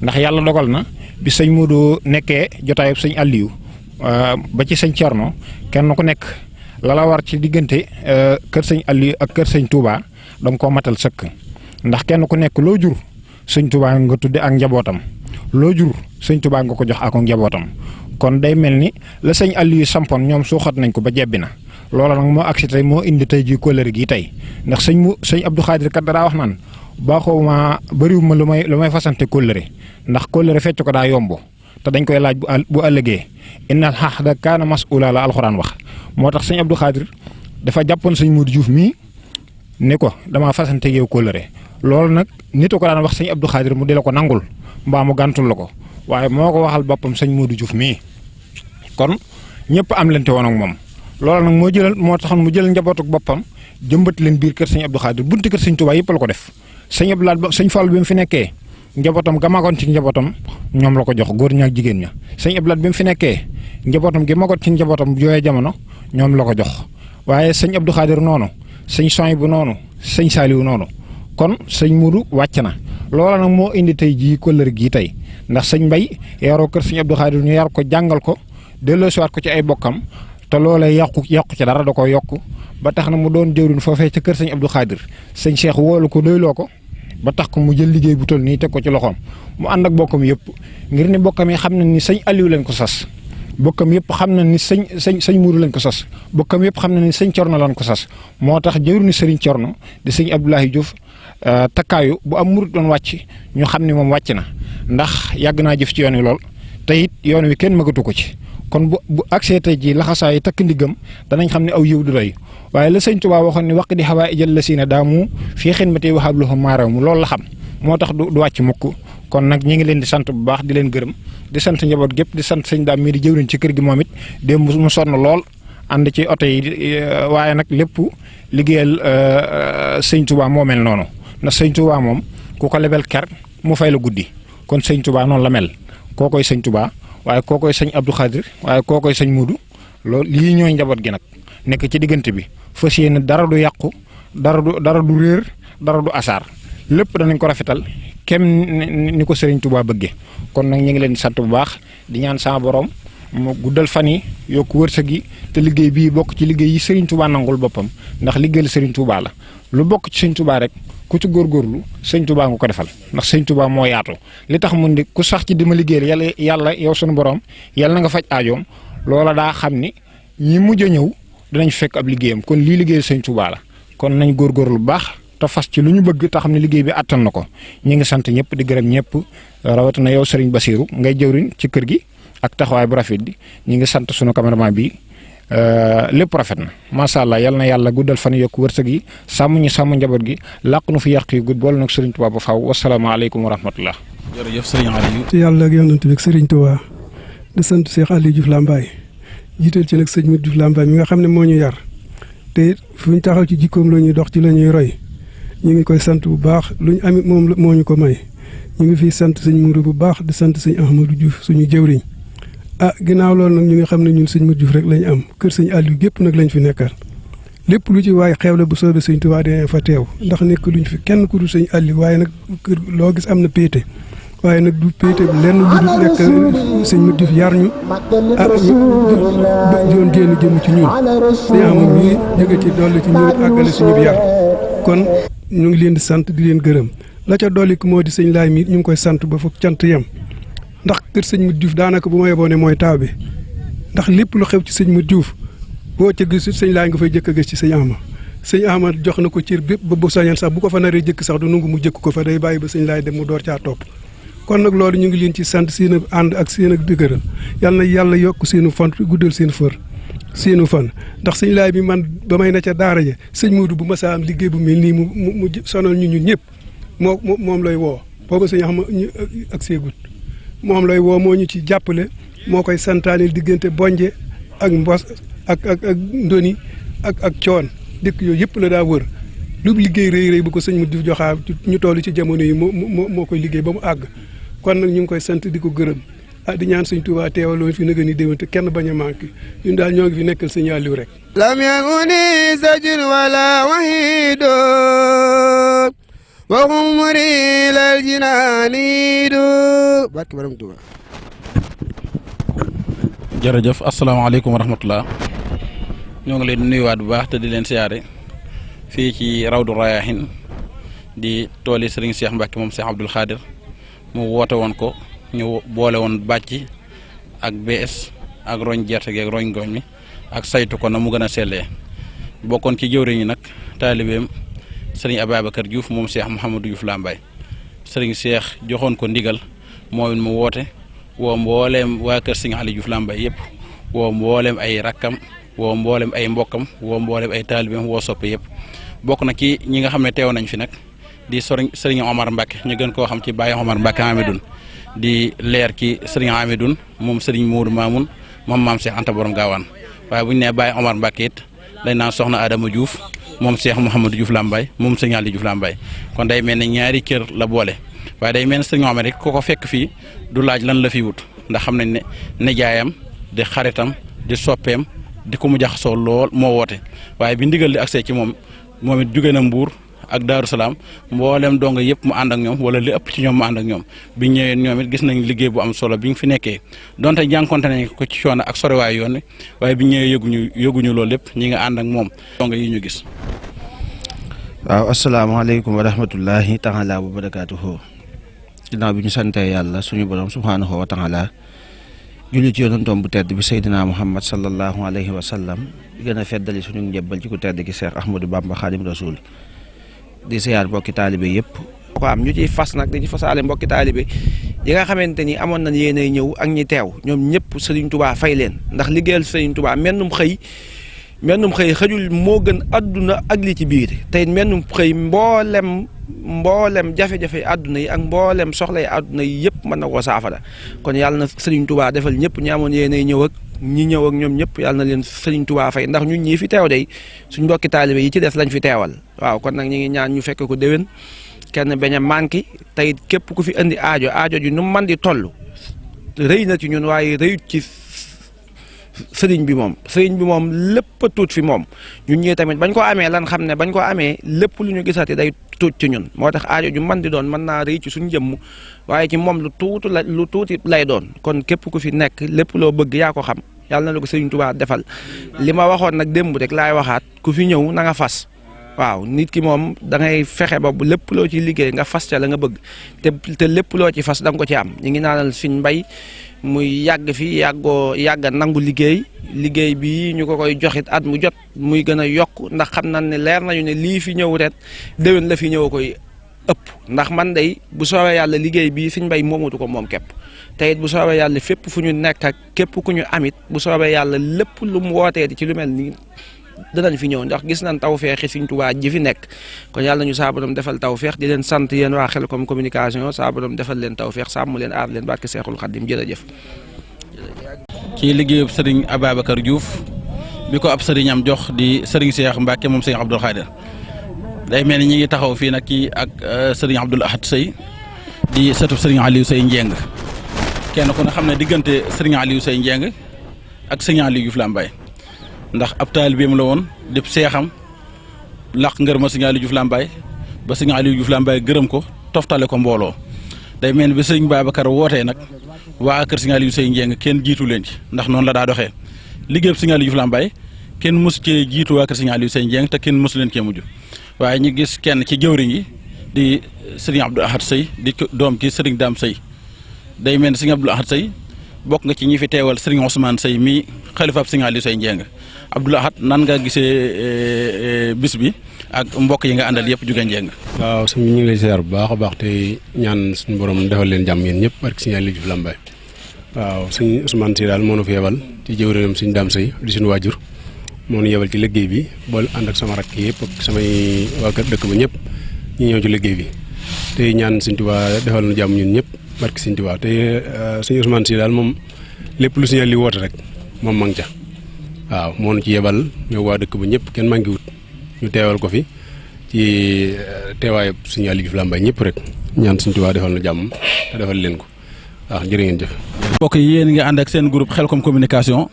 ndax yàlla dogal na bi sëñ Modou nekkee jotaayub sëñ Aliou ba ci sëñ Thierno kenn ku nekk la la war ci diggante kër sëñ Aliou ak kër sëñ Touba danga koo matal sëkk ndax kenn ku nekk loo jur sëñ Touba nga tudde ak njabootam loo jur sëñ Touba nga ko jox ak njabootam kon day mel ni la sëñ Aliou sampoon ñoom suuxat nañ ko ba jebbi na loola nag moo agsi tey moo indi tey ji kóllëre gi tey ndax sëñ Abdou Khadir kat daa wax naan baaxoowuma bëriwuma lu may fasante kóllëre ndax kóllëre fecc ko daa yomb te dañ koy laaj bu ëllëgee innal ahda kaana mas'uula la alxuraan wax moo tax sëñ Abdou Khadir dafa jàppoon sëñ Modou Diouf mii ne ko damaa fasante yow kóllëre loolu nag nit a ko daan wax sëñ Abdou Khadir mu di la ko nangul mbaa mu gàntul la ko waaye moo ko waxal boppam sëñ Modou Diouf mii kon ñëpp am lente woon ak moom loolu nag moo taxoon mu jël njabootuk boppam jëmbat leen biir kër sëñ Abdou Khadir bunti kër sëñ Touba yëpp la ko def sëñ Abdou Lahad sëñ Fall bi mu fi nekkee njabootam ga magoon ci njabootam ñoom la ko jox góor ña ak jigéen ña sëñ Abdou Lahad bi mu fi nekkee njabootam gi magoon ci njabootam yooyee jamono ñoom la ko jox waaye sëñ Abdou Khadir noonu sëñ Sohaybu noonu sëñ Saaliwu noonu kon sëñ Mudu wàcc na loola nag moo indi tey jii kóllëre gii tey ndax sëñ Mbay yaroo kër sëñ Abdou Khadir ñu yar ko jàngal ko delloosiwaat ko ci ay bokkam te loolee yàqu ci dara da ko yokk ba tax na mu doon jëwriñ foofee ca kër sëñ Abdou Khadir sëñ Cheikh woolu ko doyloo ko ba tax ko mu jël liggéey bu toll nii teg ko ci loxoom mu ànd ak bokkam yëpp ngir ne bokkam yi xam na ni sëñ Aliou lañ ko sas bokkam yëpp xam na ni sëñ Mourou lañ ko sas bokkam yëpp xam na ni sëñ Corno lañ ko sas moo tax jëwriñu sëriñ Corno di sëñ Abdoulaye Diouf takkaayu bu am murit doon wàcc ñu xam ni moom wàcc na ndax yàgg naa jëf ci yoon wi lool te it yoon wi kenn magatu ko ci kon bu accès tey ji laxasaay takk ndiggam danañ xam ne aw yiw du doy waaye la sëñ Tuubaa waxoon ni waq di xawaa ijal la siina daamu fii xidmati waxaab loxo maaraw mu loolu la xam moo tax du wàcc mukk kon nag ñi ngi leen di sant bu baax di leen gërëm di sant njaboot gépp di sant sëñ daam mii di jëwriñ ci kër gi moom it démb mu sonn lool ànd ci oto yi waaye nag lépp liggéeyal sëñ Tuubaa moo mel noonu ndax sëñ Tuubaa moom ku ko lebel ker mu fay la guddi kon sëñ Tuubaa noonu la mel koo koy sëñ Tuubaa waaye koo koy sëñ Abdou Khadir waaye koo koy sëñ Mudu loolu lii ñooy njaboot gi nag nekk ci diggante bi fas yéene dara du yàqu dara du réer dara du asaar lépp danañ ko rafetal kem ni ko sëriñ Tuubaa bëggee kon nag ñu ngi leen di sant bu baax di ñaan sama borom mu guddal fan yi yokk wërsëg yi te liggéey bii bokk ci liggéey yi sëriñ Tuubaa nangul boppam ndax liggéeyal sëriñ Tuubaa la lu bokk ci sëriñ Tuubaa rek ku ci góorgóorlu sëñ Tuubaa nga ko defal ndax sëñ Tuubaa moo yaatu li tax mu ndi ku sax ci dima liggéeyal yàlla yow sunu borom yàlla na nga faj aajoom loola daa xam ni ñi mujj a ñëw danañ fekk ab liggéeyam kon lii liggéeyal sëñ Tuubaa la kon nañ góorgóorlu bu baax te fas ci lu ñu bëgg te xam ne liggéey bi attan na ko ñi ngi sant ñëpp di gërëm ñëpp rawatina yow sëriñ Basiiru ngay jëwriñ ci kër gi ak taxawaay bu rafet bi ñi ngi sant sunu cameraman bi lépp rafet na macha allah yal na yàlla guddal fan yokk wërsëg yi sàmm ñu sàmm njaboot gi làq nu fi yàq yu gudd boole nag sëriñ Tuubaa ba faaw wasalaamaaleykum wa rahmatullah. jërëjëf sëriñ Aliou. te yàlla ak yonent bi ak sëriñ Tuubaa di sant Cheikh Aliou Diouf Lambaye jiital ci nag sëñ Modou Diouf Lambaye mi nga xam ne moo ñu yar te fu ñu taxaw ci jikkoom la ñuy dox ci la ñuy roy ñu ngi koy sant bu baax lu ñu amit moom moo ñu ko may ñu ngi fiy sant sëñ Mourou bu baax di sant sëñ Ahmadou Diouf suñu jëwriñ ginnaaw loolu nag ñu ngi xam ne ñun sëñ Modou Diouf rek lañ am kër sëñ Aliou gépp nag lañ fi nekkal lépp lu ci waaye xewle bu soobee sëñ Tuubaa dinañ fa teew ndax nekk luñ fi kenn ku dul sëñ Aliou waaye nag kër loo gis am na péete waaye nag du péete lenn lu dul nekk sëñ Modou Diouf yar ñu doon génn jëm ci ñun sëñ Amadou mii jóge ci dolli ci ñëw àggale suñu yar kon ñu ngi leen di sant di leen gërëm la ca dolli ko moo di sëñ Laay mi ñu ngi koy sant ba foofu cant yem ndax kër sëñ Modou Diouf daanaka bu ma yeboo ne mooy taaw bi ndax lépp lu xew ci sëñ Modou Diouf boo ca gis sëñ Laay nga fay jëkk a gis ci sëñ Ama jox na ko cër bépp ba bu sañoon sax bu ko fa naree jëkk sax du nungu mu jëkk ko fa day bàyyi ba sëñ Laay dem mu door caa topp kon nag loolu ñu ngi leen ci sant seen ànd ak seen ak dëgëral yal na yàlla yokk seenu fan guddal seenu fan ndax sëñ Laay bi man ba may na ca daara ja sëñ Modou bu masaa am liggéey bu mel nii mu sonal ñun ñëpp moom lay woo booba sëñ Ama ak seegut moom lay woo moo ñu ci jàppale moo koy santaaneel diggante bonje ak mbos ak ndoni ak coon dëkk yooyu yëpp la daa wër lu liggéey rëy bu ko sëñ Modou Diouf joxaa ñu toll ci jamono yi moo koy liggéey ba mu àgg kon nag ñu ngi koy sant di ko gërëm di ñaan sëñ Tuubaa teewaloon fi nëgë ni déwén te kenn bañ a manqué ñun daal ñoo ngi fi nekkal sëñ Aliou rek lam yakuni zajr wala wahido wa humri lal jinaanidu barke borom Tuubaa. jërëjëf asalaamaaleykum wa rahmatullah ñoo ngi leen di nuyuwaat bu baax te di leen siyaare fii ci Rawdu Rayaahin di tooli Serigne Cheikh Mbacke moom Cheikh Abdoul Khadir mu woote woon ko ñu boole woon bàcc ak bees ak roñ gerte gi ak roñ gooñ mi ak saytu ko na mu gën a sellee bokkoon ci jëwriñ ñi nag taalibeem Serigne Ababacar Diouf moom Cheikh Mouhamadou Diouf Lambaye Serigne Cheikh joxoon ko ndigal mooy mu woote woo mbooleem waa kër Serigne Aliou Diouf Lambaye yëpp woo mbooleem ay rakkam woo mboolem ay mbokkam woo mboolem ay taalibeem woo soppe yëpp bokk na ci ñi nga xam ne teew nañ fi nag di Serigne Omar Mbacke ñu gën koo xam ci Baye Omar Mbacke Amidoun di leer ci Serigne Amidoun moom Serigne Mourou Mamoun moom maam Cheikh Anta Borom Gaawaan waaye bu ñu nee Baye Omar Mbacke it dañ naan soxna Adama Diouf moom Cheikh Mouhamadou Diouf Lambaye moom Serigne Aliou Diouf Lambaye kon day mel ne ñaari kër la boole waaye day mel ne sëriñ Omar rek ku ko fekk fii du laaj lan la fi wut ndax xam nañ ne nijaayam di xaritam di soppeem di ko mu jaxasoo lool moo woote waaye bi ndigal li accès ci moom it jóge na Mbuur ak Daaru Salaam mboolem donga yëpp mu ànd ak ñoom wala li ëpp ci ñoom mu ànd ak ñoom bi ñëwee ñoom it gis nañ liggéey bu am solo bi nga fi nekkee donte jànkonte nañ ko ci coono ak soriwaay yoon wi waaye bi ñëwee yëguñu loolu lépp ñi nga ànd ak moom donga yi ñu gis. waaw asalaamaaleykum wa rahmatullahi taala wa barakaatuhu ginnaaw bi ñu santee yàlla suñu borom subhaanahu wa taala julli ci yonentam bu tedd bi Seydina Muhammad sallallahu alayhi wa sallam di gën a feddali suñu njëbbal ci ku tedd gi Cheikh Ahmadou Bamba Khadim Rasoul di siyaar mbokki taalibe yëpp. ko am ñu ciy fas nag dañuy fasaale mbokki taalibe yi nga xamante ni amoon nañ yéenay ñëw ak ñi teew ñoom ñëpp Serigne Touba fay leen ndax liggéeyal Serigne Touba mennum xëy xëjul moo gën adduna ak li ci biir tey mennum xëy mboolem jafe-jafe àdduna yi ak mboolem soxlay àdduna yi yëpp mën na koo saafara kon yàlla na Serigne Touba defal ñëpp ñi amoon yéenay ñëw ak ñi ñëw ak ñoom ñëpp yàlla na leen Serigne Touba fay ndax ñun ñii fi teew day suñ mbokki taalibe yi ci des lañ fi teewal waaw kon nag ñu ngi ñaan ñu fekk ko déwén kenn bañ a manqué tey képp ku fi indi aajo ji nu man di toll rëy na ci ñun waaye rëyut ci sëriñ bi moom lépp a tuut fi moom ñun ñii tamit bañ ko amee lan xam ne bañ ko amee lépp lu ñu gisati day tuut ci ñun moo tax aajo ju man di doon mën naa rëy ci suñu jëmm waaye ci moom lu tuuti lay doon kon képp ku fi nekk lépp loo bëgg yaa ko xam yàlla na la ko Sëriñ Tuubaa defal li ma waxoon nag démb rek laay waxaat ku fi ñëw na nga fas waaw nit ki moom da ngay fexe ba bu lépp loo ci liggéey nga fas ca la nga bëgg te lépp loo ci fas da nga ko ci am ñu ngi naanal Sëriñ Mbay muy yàgg fi yàgga nangu liggéey bi ñu ko koy joxit at mu jot muy gën a yokk ndax xam nañ ne leer nañu ne lii fi ñëw ret déwén la fi ñëw koy ëpp ndax man day bu soobee yàlla liggéey bii Sëriñ Mbay moomatu ko moom képp te it bu soobee yàlla fépp fu ñu nekk ak képp ku ñu amit bu soobee yàlla lépp lu mu wooteeti ci lu mel nii danañ fi ñëw ndax gis nañ tawfeexi Sëriñ Tuubaa ji fi nekk kon yàlla ñu saa borom defal tawfeex di leen sant yéen waa Khelcom communication saa borom defal leen tawfeex sàmm leen aar leen barke Seexul Xaddim jërëjëf. ci liggéeyub Serigne Ababacar Diouf bi ko ab sëriñam jox di Serigne Cheikh Mbacke moom Serigne Abdoul Khadir day mel ni ñi ngi taxaw fii nag kii ak Serigne Abdoul Ahad Sey di sëtub Serigne Aliou Sey Njeng kenn ku ne xam ne diggante Serigne Aliou Sey Njeng ak Serigne Aliou Diouf Lambaye ndax ab taalibeem la woon di seexam laq ngërëma Serigne Aliou Diouf Lambaye ba Serigne Aliou Diouf Lambaye gërëm ko toftale ko mbooloo day mel ni bi Serigne Babacar wootee nag waa kër Serigne Aliou Sey Njeng kenn jiitu leen ci ndax noonu la daa doxee liggéeyam Serigne Aliou Diouf Lambaye kenn mosu cee jiitu waa kër Serigne Aliou Sey Njeng te kenn mosu leen cee mujj waaye ñu gis kenn ci jëwriñ yi di Serigne Abdoul Ahad Sey di doom ci Serigne Dame Sey day mel ni Serigne Abdoul Ahad Sey bokk nga ci ñi fi teewal Serigne Ousmane Sey mi xalifaab Serigne Aliou Sey Njeng Abdoul Ahad nan nga gisee bis bi ak mbokk yi nga àndal yëpp jóge Njeng. waaw sëñ bi ñu ngi lay ziar bu baax a baax te ñaan suñu borom defal leen jàmm yéen ñëpp barke Serigne Aliou Diouf Lambaye waaw sëñ Ousmane Sey daal moo nu fi yebal ci jëwriñam Serigne Dame Sey di suñu waajur moo nu yebal ci liggéey bi bool ànd ak sama rakk yëpp ak samay waa kër dëkk ba ñëpp ñu ñëw ci liggéey bi te ñaan Serigne Touba defal na jàmm ñun ñëpp barke Serigne Touba te sëñ Ousmane Sey daal moom lépp lu Serigne Aliou woote rek moom ma ngi ca waaw moo nu ci yebal ñëw waa dëkk ba ñëpp kenn maa ngi wut ñu teewal ko fi ci teewaayu Serigne Aliou Diouf Lambaye ñëpp rek ñaan Serigne Touba defal na jàmm te defal leen ko waaw jërë ngeen jëf. mbokk yi yéen nga ànd ak seen groupe Khelcom communication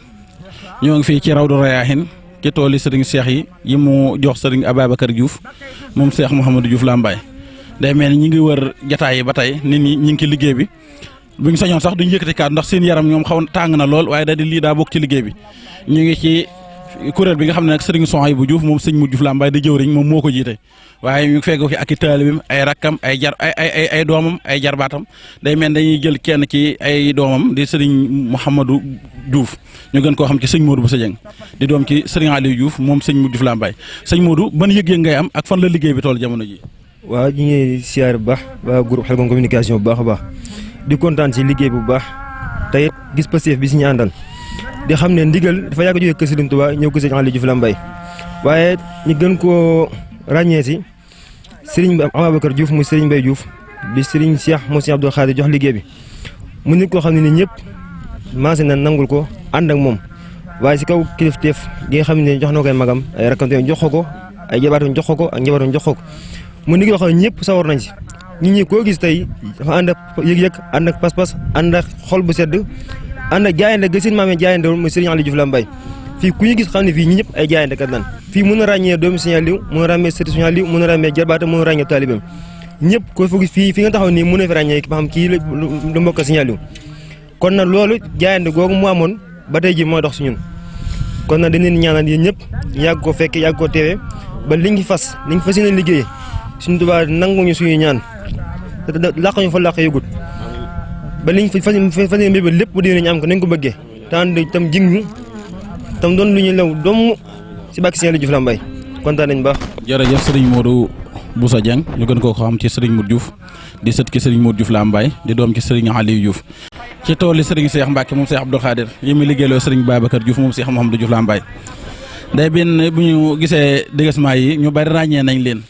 ñoo ngi fii ci Rawdu Rayaahin ci tooli Serigne Cheikh yi mu jox Serigne Ababacar Diouf moom Cheikh Mouhamadou Diouf Lambaye day mel ni ñi ngi wër jataay yi ba tey nit ñi ñu ngi ci liggéey bi bu ñu sañoon sax duñ yëkkati kàddu ndax seen yaram ñoom xaw tàng na lool waaye da di lii daa bokk ci liggéey bi ñu ngi ci kuréel bi nga xam ne nag Serigne Souhaïbou Diouf moom Serigne Diouf Lambaye di jëwriñ moom moo ko jiite waaye ñu fekk ko ak i taalibim ay rakkam ay doomam ay jarbaatam day mel dañuy jël kenn ci ay doomam di Serigne Mouhamadou Diouf ñu gën koo xam ci sëñ Modou Bousso Dieng di doom ci Serigne Aliou Diouf moom Serigne Diouf Lambaye sëñ Modou ban yëg-yëg ngay am ak fan la liggéey bi toll jamono ji. waaw ñu ngi siyaar bu baax waa groupe Khelcom communication bu baax a baax di kontaan ci liggéey bu baax te it gis Pastef bi si ñu àndal di xam ne ndigal dafa yàgg jógee kër Serigne Touba ñëw kër Serigne Aliou Diouf Lambaye waaye ñu gën koo ràññee si Serigne Ababacar Diouf muy Serigne Mbaye Diouf di Serigne Cheikh mu Serigne Abdoul Khadir jox liggéey bi mu nit koo xam ne ni ñëpp maase na nangul ko ànd ak moom waaye si kaw kilifteef gi nga xam ne jox na koy magam ay rakkante jox ko ay jabaatam jox ko ak njabaatam jox ko mu nit koo xam ne ñëpp sawar nañ si nit ñi koo gis tey dafa ànd ak yëg-yëg ànd ak pas-pas ànd ak xol bu sedd ànd ak jaayante ga seen maam yi jaayante woon mooy Serigne Aliou Diouf Lambaye fii ku ñu gis xam ne fii ñi ñëpp ay jaayante kat lan fii mën a ràññee doomu Serigne Aliou mën a ràññee sëriñ Serigne Aliou mën a ràññee jarbaata mën a ràññee taalibeem ñëpp ko fa gis fii nga taxaw nii mën a fi ràññee ba xam kii lu mbokk Serigne Aliou kon nag loolu jaayante googu mu amoon ba tey ji mooy dox si ñun kon nag dañ leen ñaanal yéen ñëpp yàgg ko fekke yàgg ko teewee ba li ngi fas yéene liggéey suñu Tuubaa nanguñu suñu ñaan làq ñu fa làq yëgut ba liñ fas yéene mbébé lépp bu dee ñu am ko nañ ko bëggee tan tam jig ñu tam doon lu ñu lew doomu si bàkki Serigne Aliou Diouf Lambaye kontaan nañ baax. jërëjëf Serigne Modou Bousso Dieng ñu gën koo xam ci Serigne Modou Diouf di sët ki Serigne Modou Diouf Lambaye di doom ci Serigne Aliou Diouf ci tooli Serigne Cheikh Mbacke moom Cheikh Abdoul Khadir yi muy liggéeyloo Serigne Babacar Diouf moom Cheikh Mouhamadou Diouf Lambaye day benn bu ñu gisee déguisement yi ñu bari ràññee nañ leen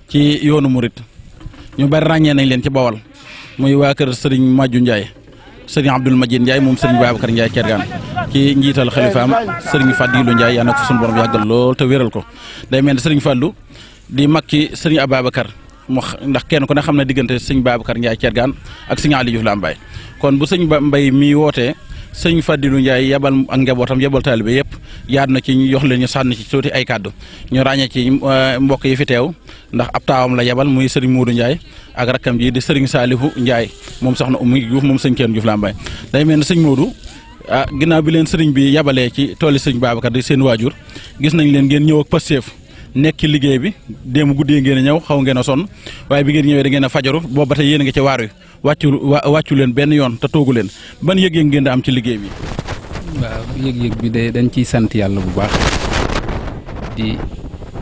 ci yoonu murit ñu bari ràññee nañ leen ci Bawol muy waa kër Serigne Madiou Ndiaye Serigne Abdoul Majid Ndiaye moom Serigne Babacar Ndiaye Thiergane ci njiital xalifaam Serigne Fadilou Ndiaye yal na ko suñu borom yàggal lool te wéral ko day mel ne Serigne Fallou di mag ci Serigne Ababacar mu ndax kenn ku ne xam na diggante Serigne Babacar Ndiaye Thiergane ak Serigne Aliou Diouf Lambaye kon bu Serigne Mbaye mi wootee Serigne Fadilou Ndiaye yebal ak njabootam yebal taalibe yëpp yaat na ci ñu jox leen ñu sànni ci tuuti ay kàddu ñu ràññee ci mbokk yi fi teew ndax ab taawam la yebal muy Serigne Modou Ndiaye ak rakkam ji di Serigne Salihou Ndiaye moom soxna Oumy Diouf moom Serigne Kenn Diouf Lambaye day mel ne Serigne Modou ginnaaw bi leen Serigne bi yabalee ci tooli Serigne Babacar di seen waajur gis nañ leen ngeen ñëw ak Pastef nekk ci liggéey bi démb guddee ngeen a ñëw xaw ngeen a sonn waaye bi ngeen ñëwee da ngeen a fajaru boobu ba tey yéen a ngi ci waar wi wàccu leen benn yoon te toogu leen ban yëg-yëg ngeen da am ci liggéey bi. waaw yëg-yëg bi de dañ ciy sant yàlla bu baax di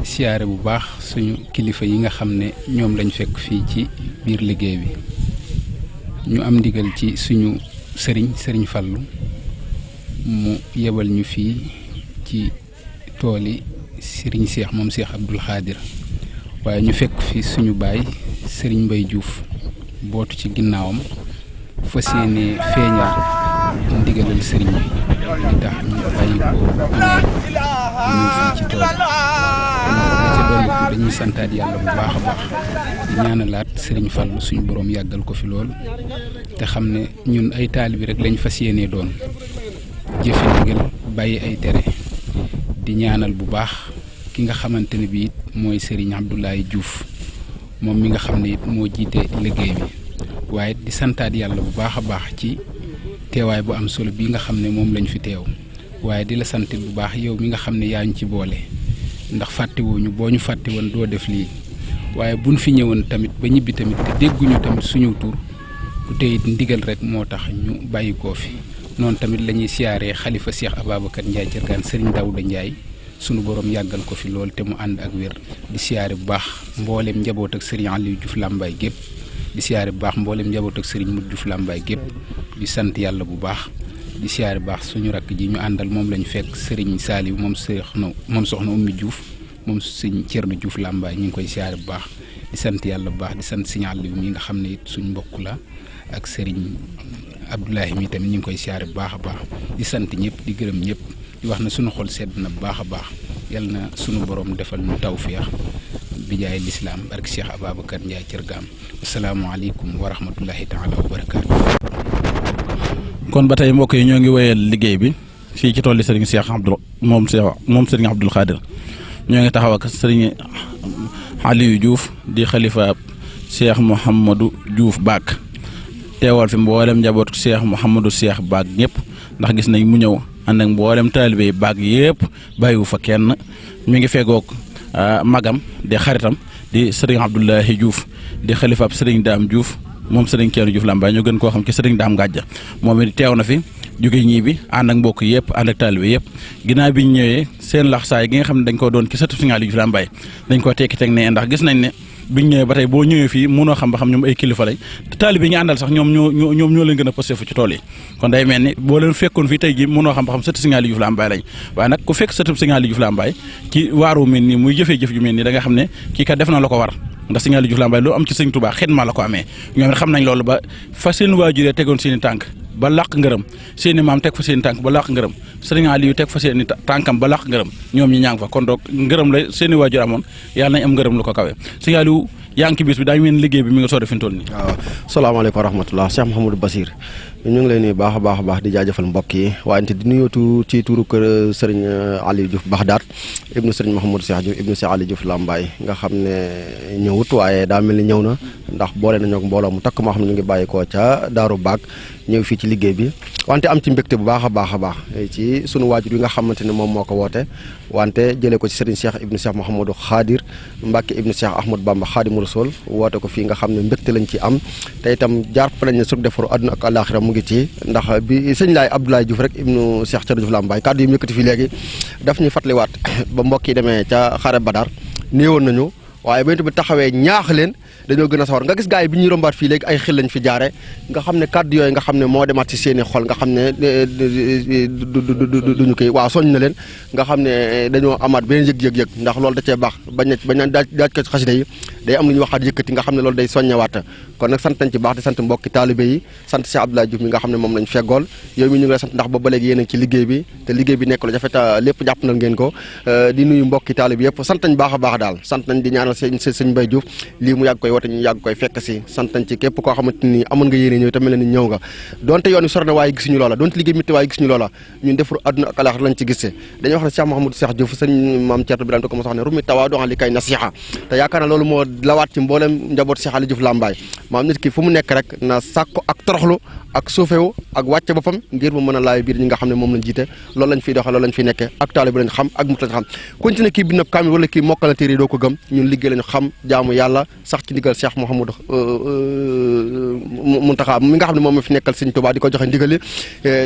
siyaare bu baax suñu kilifa yi nga xam ne ñoom lañ fekk fii ci biir liggéey bi ñu am ndigal ci suñu sëriñ Fallou mu yebal ñu fii ci tooli Serigne Cheikh moom Cheikh Abdoul Khadir waaye ñu fekk fi suñu baay Serigne Mbaye Diouf bootu ci ginnaawam fas yéene feeñal ndigalal Serigne bi li tax ñu bàyyi ko ñu fii ci tool ci doon dañuy santaat yàlla bu baax a baax di ñaanalaat Serigne Fallou suñu borom yàggal ko fi lool te xam ne ñun ay taalibe rek lañ fas yéene doon jëfe ndigal bàyyi ay tere di ñaanal bu baax ki nga xamante ne bii mooy Serigne Abdoulaye Diouf moom mi nga xam ne it moo jiite liggéey bi waaye di santaat yàlla bu baax a baax ci teewaay bu am solo bii nga xam ne moom lañ fi teew waaye di la santit bu baax yow mi nga xam ne yaa ñu ci boole ndax fàttewuñu boo ñu fàtte woon doo def lii waaye buñ fi ñëwoon tamit ba ñibbi tamit te dégguñu tamit suñu tur ku tey it ndigal rek moo tax ñu bàyyi koo fi noonu tamit la ñuy siyaaree xalifa Cheikh Ababacar Ndiaye Thiergane Serigne Daouda Ndiaye sunu borom yàggal ko fi lool te mu ànd ak wér di siyaare bu baax mbooleem njaboot ak Serigne Aliou Diouf Lambaye gépp di siyaare bu baax mbooleem njaboot ak Serigne Modou Diouf Lambaye gépp di sant yàlla bu baax di siyaare bu baax suñu rakk ji ñu àndal moom lañu fekk Serigne Saliou moom soxna Oumy Diouf moom Serigne Thierno Diouf Lambaye ñu ngi koy siyaare bu baax di sant yàlla bu baax di sant Serigne Aliou mi nga xam ne it suñ mbokk la ak Serigne Abdoulahi mi tamit ñu ngi koy siyaare bu baax a baax di sant ñëpp di gërëm ñëpp di wax na suñu xol sedd na bu baax a baax yal na suñu borom defal ñu tawféex bi jaay lislaam barke Cheikh Ababacar Ndiaye Thiergane asalaamaaleykum wa rahmatullahi taala wa barakaatu. kon ba tey mbokk yi ñoo ngi wéyal liggéey bi fii ci tolli Serigne Cheikh moom Serigne Abdoul Khadir ñoo ngi taxaw ak Serigne Aliou Diouf di xalifa Cheikh Mouhamadou Diouf Baak teewal fi mboolem njaboot Cheikh Mouhamadou Cheikh Baak ñëpp ndax gis nañ mu ñëw ànd ak mboolem taalibe yi Baak yëpp bàyyiwu fa kenn mi ngi fegoog magam di xaritam di Serigne Abdoulahi Diouf di xalifaab Serigne Dame Diouf moom Serigne Kenn Diouf Lambaye ñu gën koo xam ci Serigne Dame Gadja moom it teew na fi jóge ñii bi ànd ak mbokk yëpp ànd ak taalibe yëpp ginnaaw bi ñu ñëwee seen laxsaay gi nga xam ne dañ ko doon ci sëtu Serigne Aliou Diouf Lambaye dañ ko tekki teg ne ndax gis nañ ne biñ ñëwee ba tey boo ñëwee fii mënoo xam ba xam ñoom ay kilifa lañ te taalibe yi ñu àndal sax ñoom ñoo leen gën a posté fu ci tool yi kon day mel ni boo leen fekkoon fii tey ji mënoo xam ba xam sëtu Serigne Aliou Diouf Lambaye lañ waaye nag ku fekk sëtu Serigne Aliou Diouf Lambaye ci waaru mel nii muy jëfee jëf ju mel nii da nga xam ne kii kat def na la ko war ndax Serigne Aliou Diouf Lambaye lu am ci Serigne Touba xidma la ko amee ñoom it xam nañ loolu ba fa seen waajuree tegoon seen i tànk ba làq ngërëm seen i maam teg fa seen i tànk ba làq ngërëm Serigne Aliou teg fa seen i tànkam ba làq ngërëm ñoom ñi ñaa ngi fa kon donc ngërëm la seen i waajur amoon yàlla nañ am ngërëm lu ko kawe Serigne Aliou yaa ngi ci bis bi daa mel ni liggéey bi mi nga soore fi mu toll nii. waaw salaamaaleykum wa rahmatulah Cheikh Mouhamadou Bassir ñu ngi lay nuyu baax a baax di jaajëfal mbokk yi waaye di nuyootu ci turu kër Serigne Aliou Diouf Baxdaat ibnu Serigne Mouhamadou Cheikh Diouf ibnu Cheikh Aliou Diouf Lambaye nga xam ne ñëwut waaye daa mel ni ñëw na ndax boole nañoo ak mbooloo mu takk moo xam ne ñu ngi bàyyi koo ca Daaru Baag ñëw fii ci liggéey bi wante am ci mbégte bu baax a baax ci sunu waajur yi nga xamante ne moom moo ko woote wante jëlee ko ci Serigne Cheikh ibnu Cheikh Mouhamadou Khadir Mbacke ibnu Cheikh Ahmadou Bamba Khadimu Rasul woote ko fii nga xam ne mbégte lañ ci am te itam jàpp nañ ne suñu defaru àdduna ak àllaaxira mu ngi ci ndax bi sëñ laay Abdoulaye Diouf rek ibnu Cheikh Thierno Diouf Lambaye kàddu yi mu yëkkati fii léegi daf ñuy fàttaliwaat ba mbokk yi demee ca xare Badar néewoon nañu waaye ba tamit taxawee ñaax leen dañoo gën a sawar nga gis gars yi bi ñuy rombaat fii léegi ay xel lañ fi jaare nga xam ne kàddu yooyu nga xam ne moo demaat ci seeni xol nga xam ne duñu koy waaw soññ na leen nga xam ne dañoo amaat beneen yëg ndax loolu da cee baax bañ daaj ko ci xasida yi day am lu ñuy waxaat yëkkati nga xam ne loolu day soññewaat kon nag sant nañ ci baax di sant mbokki taalibe yi sant Cheikh Abdoulaye Diouf mi nga xam ne moom lañ feggool yow mi ñu ngi lay sant ndax ba léegi yéen a ngi ci liggéey bi te liggéey bi nekk lu jafe ta lépp jàpp na ngeen ko di nuyu mbokki taalibe yëpp sant nañ baax a baax daal sant nañ di ñaanal sëñ Mbaye Diouf lii mu yàgg koy woote ñu yàgg koy fekk si sant nañ ci képp koo xamante ni amoon nga yéene ñëw te mel ni ñëw nga donte yoon wi sore na waaye gisuñu loola donte liggéey mitti waaye gisuñu loola ñun defaru àdduna ak alaaxira lañ ci gisee dañuy wax ne Cheikh Mouhamadou Cheikh Diouf sëñ maam Thierno Birame ko mos wax ne rumi tawaa doxal li kay nasiha te yaakaar na loolu moo lawaat ci mboolem njaboot Cheikh Aliou Diouf Lambaye maam nit ki fu mu nekk rek na sàkku ak toroxlu ak suufewu ak wàcce boppam ngir mu mën a laay biir ñi nga xam ne moom lañ jiite loolu lañ fiy doxee loolu lañ fiy nekkee ak taalibe lañ xam ak mut lañ xam kuñ ci ne kii bi nab kaamil wala kii mokkal na téere doo ko gëm ñun liggéey lañu xam jaamu yàlla sax ci ndigal Cheikh Mouhamadou Mountakha mi nga xam ne moom moo fi nekkal Sëñ Tuubaa di ko joxe ndigali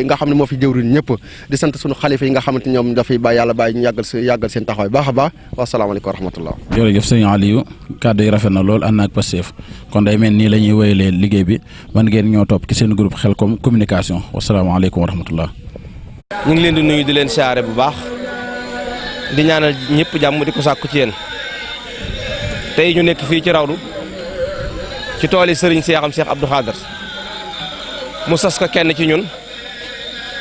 nga xam ne moo fi jëwriñ ñëpp di sant suñu xalifa yi nga xamante ñoom dafay bàyyi yàlla bàyyi ñu yàggal seen taxawaay baax a baax wasalaamaaleykum wa rahmatullah jërëjëf sëñ Aliou kàddu yi rafet na lool ànd ak Pastef kon day mel nii la ñuy wéyalee liggéey bi man ngeen ñoo topp ci seen groupe Khelcom communication wasalaamaaleykum wa rahmatullah ñu ngi leen di nuyu di leen siyaare bu baax di ñaanal ñëpp jàmm di ko sàkku ci yéen tey ñu nekk fii ci rawdu ci tool yi sëriñ Seexam Cheikh Abdou Khader mu sas ko kenn ci ñun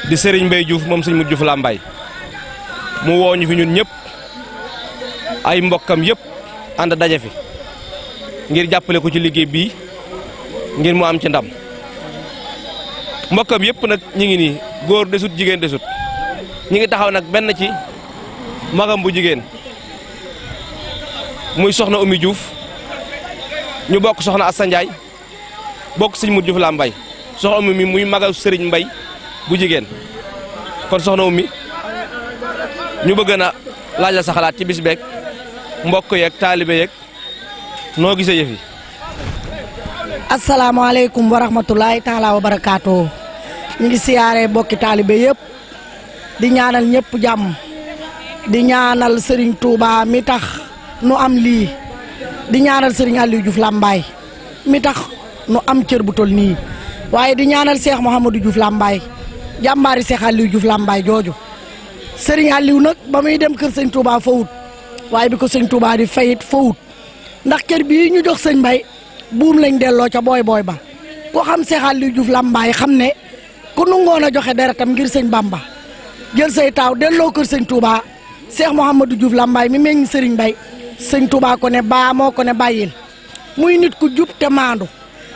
di sëriñ Mbaye Diouf moom sëñ Modou Diouf Lambaye mu woo ñu fi ñun ñëpp ay mbokkam yëpp ànd daje fi ngir jàppale ko ci liggéey bii ngir mu am ci ndam mbokkam yëpp nag ñi ngi nii góor desut jigéen desut ñi ngi taxaw nag benn ci magam bu jigéen muy soxna Oumy Diouf ñu bokk soxna Assa Ndiaye bokk sëñ Modou Diouf Lambaye soxna Oumy mi muy magal sëriñ Mbay bu jigéen kon soxna Oumy ñu bëgg na laaj la sa xalaat ci bis beeg mbokk yeeg taalibe yeeg noo gisee yëf yi. asalaamaaleykum wa rahmatulahi taala wa barakaatu ñu ngi siyaare bokki taalibe yëpp di ñaanal ñëpp jàmm di ñaanal Serigne Touba mi tax nu am lii di ñaanal Serigne Aliou Diouf Lambaye mi tax nu am cër bu tol nii waaye di ñaanal Cheikh Mouhamadou Diouf Lambaye jàmbaari Cheikh Aliou Diouf Lambaye jooju Serigne Aliou nag ba muy dem kër sëñ Touba fawut waaye bi ko sëñ Touba di fayit fawut ndax kër bii ñu jox sëñ Mbaye buum lañ delloo ca booy ba ko xam Cheikh Aliou Diouf Lambaye xam ne ku nangoon a joxe deretam ngir sëñ Bamba jël say taaw delloo kër sëñ Touba Cheikh Mouhamadou Diouf Lambaye mi meññ Serigne Mbaye sëñ Touba ko ne baa moo ko ne bàyyil muy nit ku jub te maandu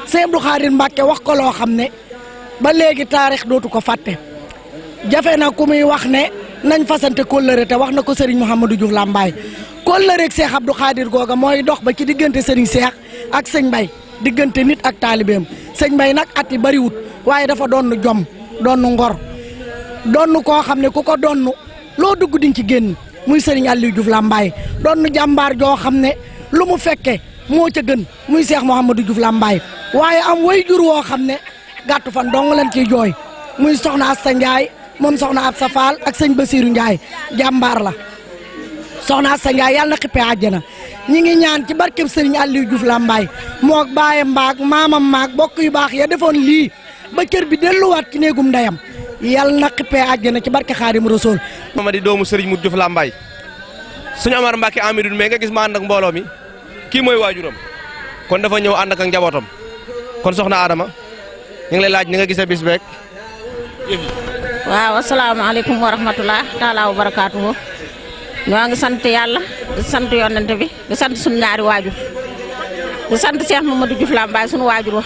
sëñ Abdou Khadir Mbacke wax ko loo xam ne ba léegi taarix dootu ko fàtte jafe na ku muy wax ne nañ fasante kóllëre te wax na ko Serigne Mouhamadou Diouf Lambaye kóllëre ak Cheikh Abdou Khadir googa mooy dox ba ci diggante Serigne Cheikh ak sëñ Mbaye diggante nit ak taalibeem sëñ Mbaye nag at yi bariwut waaye dafa doon jom doon ngor doon koo xam ne ku ko doon loo dugg diñ ci génn muy Serigne Aliou Diouf Lambaye doon jàmbaar joo xam ne lu mu fekke moo ca gën muy Cheikh Mouhamadou Diouf Lambaye waaye am way jur woo xam ne gàttu fan dong lañ ciy jooy muy soxna Assa Ndiaye moom soxna Absa Fall ak sëñ Basirou Ndiaye jàmbaar la soxna Assa Ndiaye yàlla na xippee àjjana ñi ngi ñaan ci barkeb Serigne Aliou Diouf Lambaye moo baayam mbaag maamam maag bokk yu baax ya defoon lii ba cër bi delluwaat ci néegum ndeyam yàlla na xippee àjjana ci barke Xaadim Rasuul ma di doomu Serigne Modou Diouf Lambaye suñu Amar Mbacke Amidou mais nga gis ma ànd ak mbooloo mi kii mooy waajuram kon dafa ñëw ànd ak njabootam kon soxna Adama ñu ngi lay laaj ni nga gisee bis beeg. waaw asalaamaaleykum wa rahmatulah taalaa wa barakaatuhu ñoo ngi sant yàlla di sant yonent bi di sant suñu ñaari waajur di sant Cheikh Mamadou Diouf Lambaye sunu waajur wa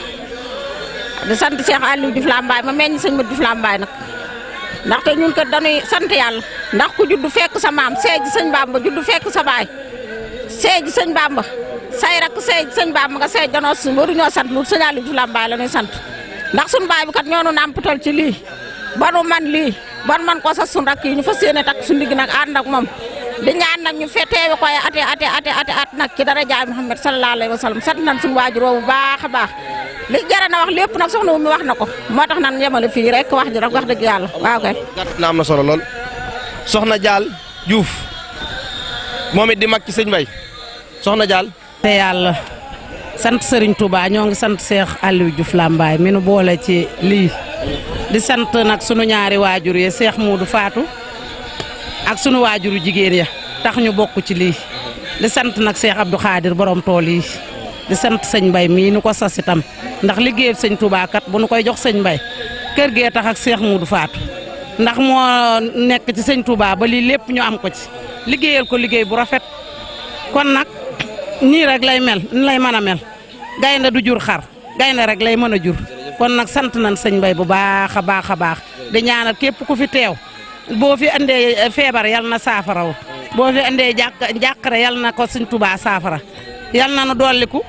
di sant Cheikh Aliou Diouf Lambaye ma meññ sëñ Modou Diouf Lambaye nag ndaxte ñun kat dañuy sant yàlla ndax ku juddu fekk sa maam seeji sëñ Bamba juddu fekk sa baay seeji sëñ Bamba say rak seeji sëñ Bamba nga seej danoo waruñoo sant lu sëñ Aliou Diouf Lambaye la ñuy sant ndax sunu baay bi kat ñoo nu nàmpatal ci lii ba nu man lii ban man ko sa sunu rakk yi ñu fas yéene takk suñu digg nag ànd ak moom di ñaan nag ñu teewe koy ate nag ci dara jaay Muhammad sallallahu alayhi wa sallam sant nañ suñu waajur bu baax a baax li jara na wax lépp nag soxna mi wax na ko moo tax nan yemale fii rek wax ji rek wax dëgg yàlla waaw kay. gàtt na am na solo lool soxna Dial Diouf moom it di mag ci sëñ Mbaye soxna Dial. te yàlla sant Serigne Touba ñoo ngi sant Cheikh Aliou Diouf Lambaye mi nu boole ci lii di sant nag sunu ñaari waajur yi Cheikh Moudou Fatou ak sunu waajuru jigéen ya tax ñu bokk ci lii di sant nag Cheikh Abdou Khadir borom tool yi di sant sëñ Mbaye mii nu ko sas itam ndax liggéeyal sëñ Touba kat bu nu koy jox sëñ Mbaye kër gee tax ak Cheikh Moudou Fatou ndax moo nekk ci sëñ Touba ba lii lépp ñu am ko ci liggéeyal ko liggéey bu rafet kon nag nii rek lay mel ni lay mën a mel gaynde du jur xar gaynde rek lay mën a jur kon nag sant nañ sëñ Mbaye bu baax a baax a baax di ñaanal képp ku fi teew boo fi andee feebar yal na saafaraw boo fi andee jàqare yal na ko sëñ Touba saafara yal na nu dolliku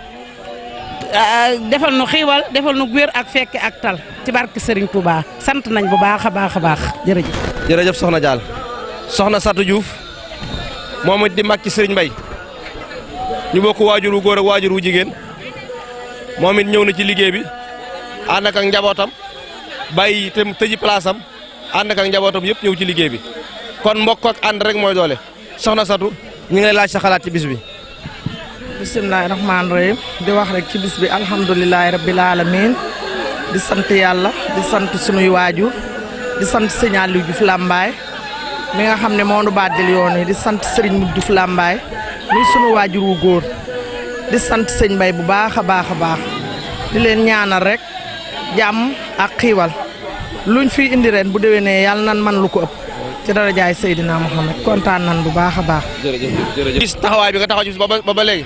defal nu xiiwal defal nu wér ak fekke ak tal ci barke Serigne Touba sant nañ bu baax a baax a baax jërëjëf. jërëjëf soxna Dial soxna Satou Diouf moom it di mag ci Serigne Mbaye ñu bokk waajur wu góor ak waajur wu jigéen moom it ñëw na ci liggéey bi ànd ak njabootam bàyyi itam tëji place am ànd ak njabootam yëpp ñëw ci liggéey bi kon mbokk ak ànd rek mooy doole soxna Satou ñu ngi lay laaj sa xalaat ci bis bi. bisimilahi rahmaani rahim di wax rek ci bis bi alhamdulilahi rabbil alamin di sant yàlla di sant sunuy waajur di sant sëñ Aliou Diouf Lambaye mi nga xam ne moo nu bàddil yoon yi di sant Serigne Modou Diouf Lambaye muy sunu waajur wu góor di sant sëñ Mbaye bu baax a baax a baax di leen ñaanal rek jàmm ak xiiwal luñ fi indi ren bu déwénee yàlla nan man lu ko ëpp ci dara jaay Seydina Mohamed kontaan nan bu baax a baax. jërëjëf gis taxawaay bi nga taxaw ci bis ba léegi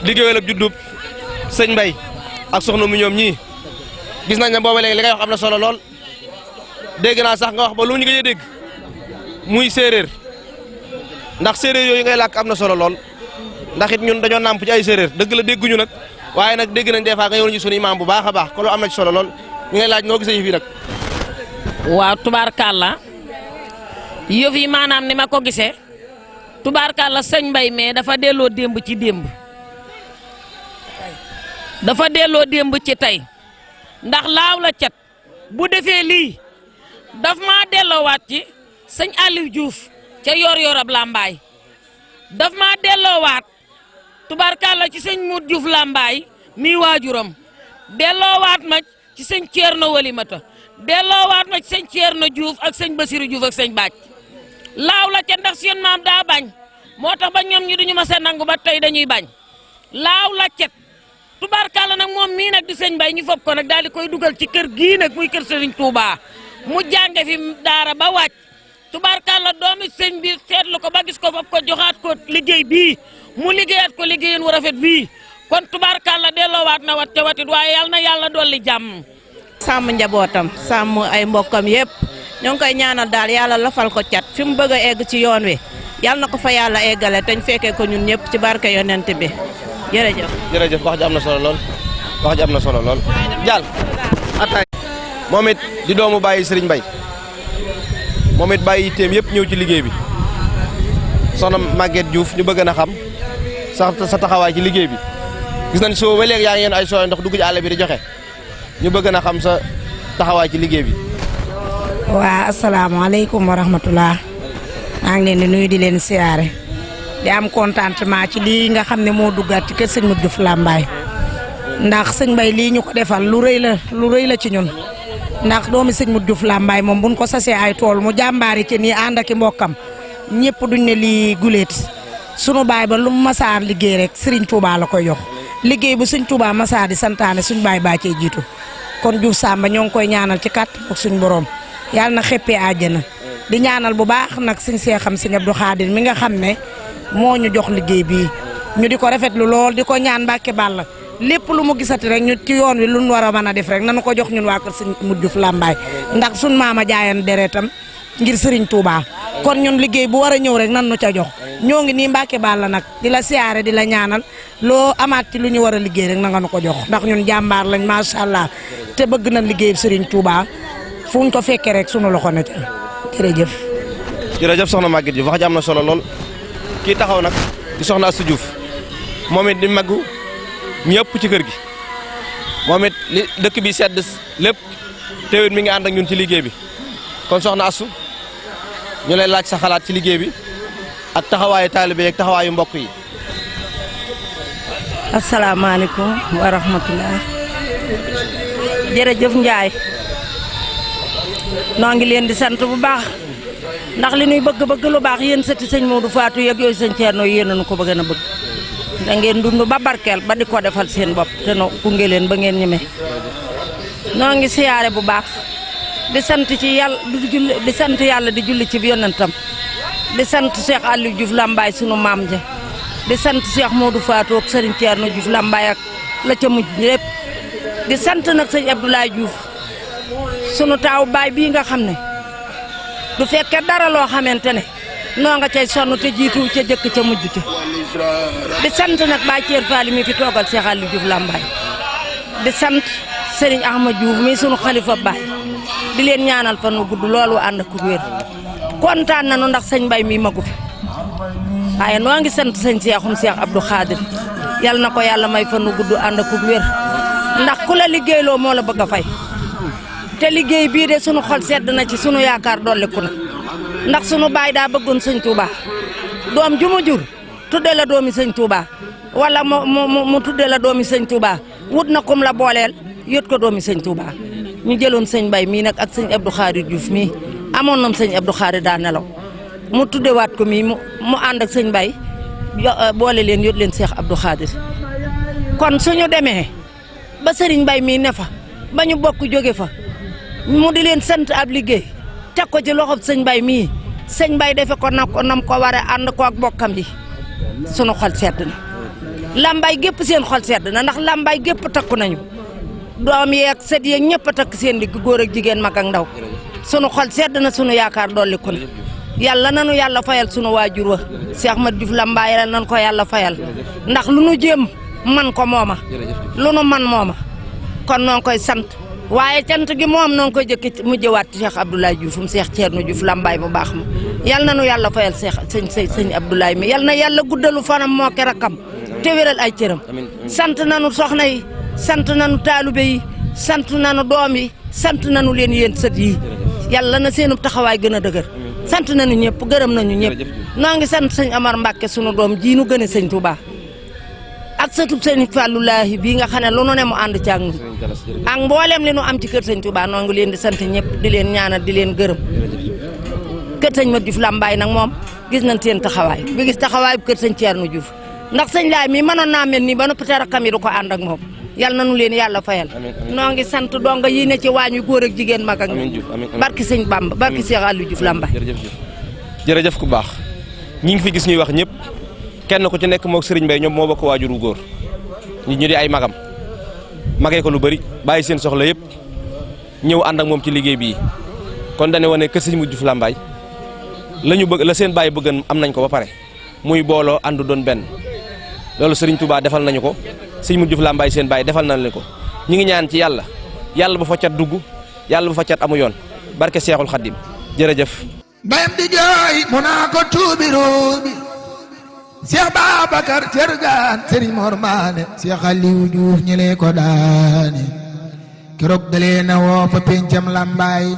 liggéeyal ak juddub sëñ Mbaye ak soxna mu ñoom ñii gis nañ ne booba léegi li ngay wax am na solo lool dégg naa sax nga wax ba lu ñu ngi dégg muy séeréer ndax séeréer yooyu ngay làkk am na solo lool ndax it ñun dañoo nàmp ci ay séeréer dëgg la dégguñu nag waaye nag dégg nañ des fois nga yow ci sunu imaam bu baax a baax ko lu am na ci solo lool ñu ngay laaj noo gisee fii nag. waaw tubaarkàlla yëf yi maanaam ni ma ko gisee tubaarkàlla sëñ Mbaye mais dafa delloo démb ci démb dafa delloo démb ci tey ndax laaw la cat bu defee lii daf maa delloowaat ci sëñ Aliou Diouf ca yor-yorab Lambaye daf maa delloowaat tubaarkàlla ci sëñ Modou Diouf Lambaye mi waajuram delloowaat ma ci sëñ Thierno Walimata delloowaat ma ci sëñ Thierno Diouf ak sëñ Basirou Diouf ak sëñ Bàcc laaw la ca ndax seen maam daa bañ moo tax ba ñoom ñu duñu ma sa nangu ba tey dañuy bañ laaw la cet tubaarkàlla nag moom mii nag di sëñ Mbaye ñu fopp ko nag daal di koy dugal ci kër gii nag muy kër Serigne Touba mu jànge fi daara ba wàcc tubaarkàlla doomi sëñ bi seetlu ko ba gis ko fopp ko joxaat ko liggéey bii mu liggéeyaat ko liggéeyen wu rafet bii kon tubaarkàlla delloowaat na wat ca watit waaye yal na yàlla dolli jàmm. sàmm njabootam sàmm ay mbokkam yëpp ñoo ngi koy ñaanal daal yàlla lafal ko cat fi mu bëgg a egg ci yoon wi yàlla na ko fa yàlla eggale te ñu fekkee ko ñun ñëpp ci barke yonent bi jërëjëf. jërëjëf wax ji am na solo lool wax ji am na solo lool Dial attaay moom it di doomu bàyyi Serigne Mbaye moom it bàyyi yitteem yëpp ñëw ci liggéey bi soxna Maguette Diouf ñu bëgg na xam sa taxawaay ci liggéey bi gis nañ soo ba léegi yaa ngi yéen ay sooy ndox dugg ci àll bi di joxe ñu bëgg na xam sa taxawaay ci liggéey bi. waa asalaamaaleykum wa rahmatulah maa ngi leen di nuyu di leen siyaare di am contentement ci lii nga xam ne moo duggaat ci kër sëñ Modou Diouf Lambaye ndax sëñ Mbaye lii ñu ko defal lu rëy la ci ñun ndax doomi sëñ Modou Diouf Lambaye moom buñ ko sasee ay tool mu jàmbaari ci nii ànd ak i mbokkam ñëpp duñ ne lii guléet sunu baay ba lu mu masaar liggéey rek Serigne Touba la koy jox liggéey bu sëñ Touba masaar di santaane suñ baay baa cee jiitu kon Diouf Samba ñoo ngi koy ñaanal ci kàttan ak suñ borom yàlla na xeppee àjjana di ñaanal bu baax nag suñ seexam sëñ Abdou Khadir mi nga xam ne moo ñu jox liggéey bii ñu di ko rafetlu lool di ko ñaan Mbàkke Balla lépp lu mu gisati rek ñu ci yoon wi lu ñu war a mën a def rek nanu ko jox ñun waa kër sëñ Modou Diouf Lambaye ndax sun maama jaayan deretam ngir Serigne Touba kon ñun liggéey bu war a ñëw rek nan nu ca jox ñoo ngi nii Mbàkke Balla nag di la siyaare di la ñaanal loo amaat ci lu ñu war a liggéey rek na nga nu ko jox ndax ñun jàmbaar lañ macha allah te bëgg na liggéey Serigne Touba fu ñu ko fekkee rek sunu loxo na ca jërëjëf. jërëjëf soxna Maguette Diouf wax ji am na solo lool kii taxaw nag di soxna Astou Diouf moom it di maggu ñëpp ci kër gi moom it li dëkk bi sedd lépp teewit mi ngi ànd ak ñun ci liggéey bi kon soxna Astou ñu lay laaj sa xalaat ci liggéey bi ak taxawaayu taalibe yi ak taxawaayu mbokk yi. asalaamaaleykum wa rahmatulah jërëjëf Ndiaye noo ngi leen di sant bu baax ndax li ñuy bëgg lu baax yéen sëti sëñ Modou Fatou yeeg yooyu sëñ Thierno yéen nañu ko bëgg na bëgg da ngeen dund ba barkeel ba di ko defal seen bopp te no gunge leen ba ngeen ñeme noo ngi siyaare bu baax di sant ci yàlla di sant yàlla di julli ci yonentam di sant Cheikh Aliou Diouf Lambaye sunu maam ja di sant Cheikh Modou Fatou ak Serigne Thierno Diouf Lambaye ak la ca mujj lépp di sant nag sëñ Abdoulaye Diouf sunu taaw baay bii nga xam ne du fekke dara loo xamante ne noo nga cay sonn te jiitu ca jëkk ca mujj te di sant nag Baye Thier Fall mi fi toogal Cheikh Aliou Diouf Lambaye di sant Serigne Ahmad Diouf mi sunu xalifa baay di leen ñaanal fan wu gudd loolu ànd ak wér kontaan nañu ndax sëñ Mbaye mi magu fi waaye noo ngi sant sëñ Cheikh Abdou Khadir yal na ko yàlla may fan wu gudd ànd ak wér ndax ku la liggéeyloo moo la bëgg a fay te liggéey bii de sunu xol sedd na ci sunu yaakaar dolliku na ndax sunu baay daa bëggoon sëñ Touba doom ju mu jur tudde la doomi sëñ Touba wala mu tudde la doomi sëñ Touba wut na kum la booleel yot ko doomi sëñ Touba ñu jëloon sëñ Mbaye mii nag ak sëñ Abdou Khadir Diouf mii amoon nam sëñ Abdou Khadir daa nelaw mu tuddewaat ko mii mu ànd ak sëñ Mbaye boole leen yot leen Cheikh Abdou Khadir kon suñu demee ba sëriñ Mbaye mii ne fa ba ñu bokk jóge fa mu di leen sant ab liggéey teg ko ci loxob sëñ Mbaye mii sëñ Mbaye defe ko nam ko war a ànd ko ak bokkam yi sunu xol sedd na Lambaye gépp seen xol sedd na ndax Lambaye gépp takku nañu doom yeeg sët yeeg ñëpp a takk seen digg góor ak jigéen mag ak ndaw sunu xol sedd na sunu yaakaar dolli ko na yàlla nanu yàlla fayal sunu waajur wa Cheikh Ahmad Diouf Lambaye la nan ko yàlla fayal ndax lu nu jéem man ko mooma lu nu man mooma kon noo ngi koy sant waaye cant gi moom noo ngi koy jëkk mu jëwaat Cheikh Abdoulaye Diouf Cheikh Thierno Diouf Lambaye bu baax ma yal na nu yàlla fayal sëñ Abdoulaye mi yal na yàlla guddalu fanam moo ke rakkam te wéral ay cëram sant nanu soxna yi sant nanu taalube yi sant nanu doom yi sant nanu leen yéen sët yi yàlla na seenu taxawaay gën a dëgër sant nañu ñëpp gërëm nañu ñëpp noo ngi sant sëñ Amar Mbacke sunu doom ji nu gën a sëñ Touba ak sëtub sëñ Fallulaahi bii nga xam ne lu nu ne mu ànd ci ak ñun ak mboolem li nu am ci kër sëñ Touba noo ngi leen di sant ñëpp di leen ñaanal di leen gërëm kër sëñ Modou Diouf Lambaye nag moom gis nañ seen taxawaay bi gis taxawaay bu kër sëñ Thierno Diouf ndax sëñ Laay mi mënoon naa mel nii ba noppi te rakkam yi du ko ànd ak moom yàlla nanu leen yàlla fayal noo ngi sant donga yi ne ci waañ wi góor ak jigéen mag ak barki sëñ Bamba barki Cheikh Aliou Diouf Lambaye jërëjëf ku baax ñi ngi fi gis ñuy wax ñëpp kenn ku ci nekk moog Serigne Mbaye ñoom moo bokk waajur wu góor ñu di ay magam magee ko lu bëri bàyyi seen soxla yëpp ñëw ànd ak moom ci liggéey bii kon dañu wane kër Serigne Modou Diouf Lambaye la ñu bëgg la seen bàyyi bëggan am nañ ko ba pare muy booloo ànd doon benn loolu Serigne Touba defal nañu ko Serigne Modou Diouf Lambaye seen bàyyi defal nañ leen ko ñu ngi ñaan ci yàlla bu fa cat dugg yàlla bu fa cat amu yoon barke Seexul Xaddim jërëjëf. bayam di jooy mu naa ko tuubi ruubi Cheikh Babacar Thiergane Serigne Mor Mané Cheikh Aliou Diouf ñëlee ko daane keroog dalee na woo fa pencam Lambaye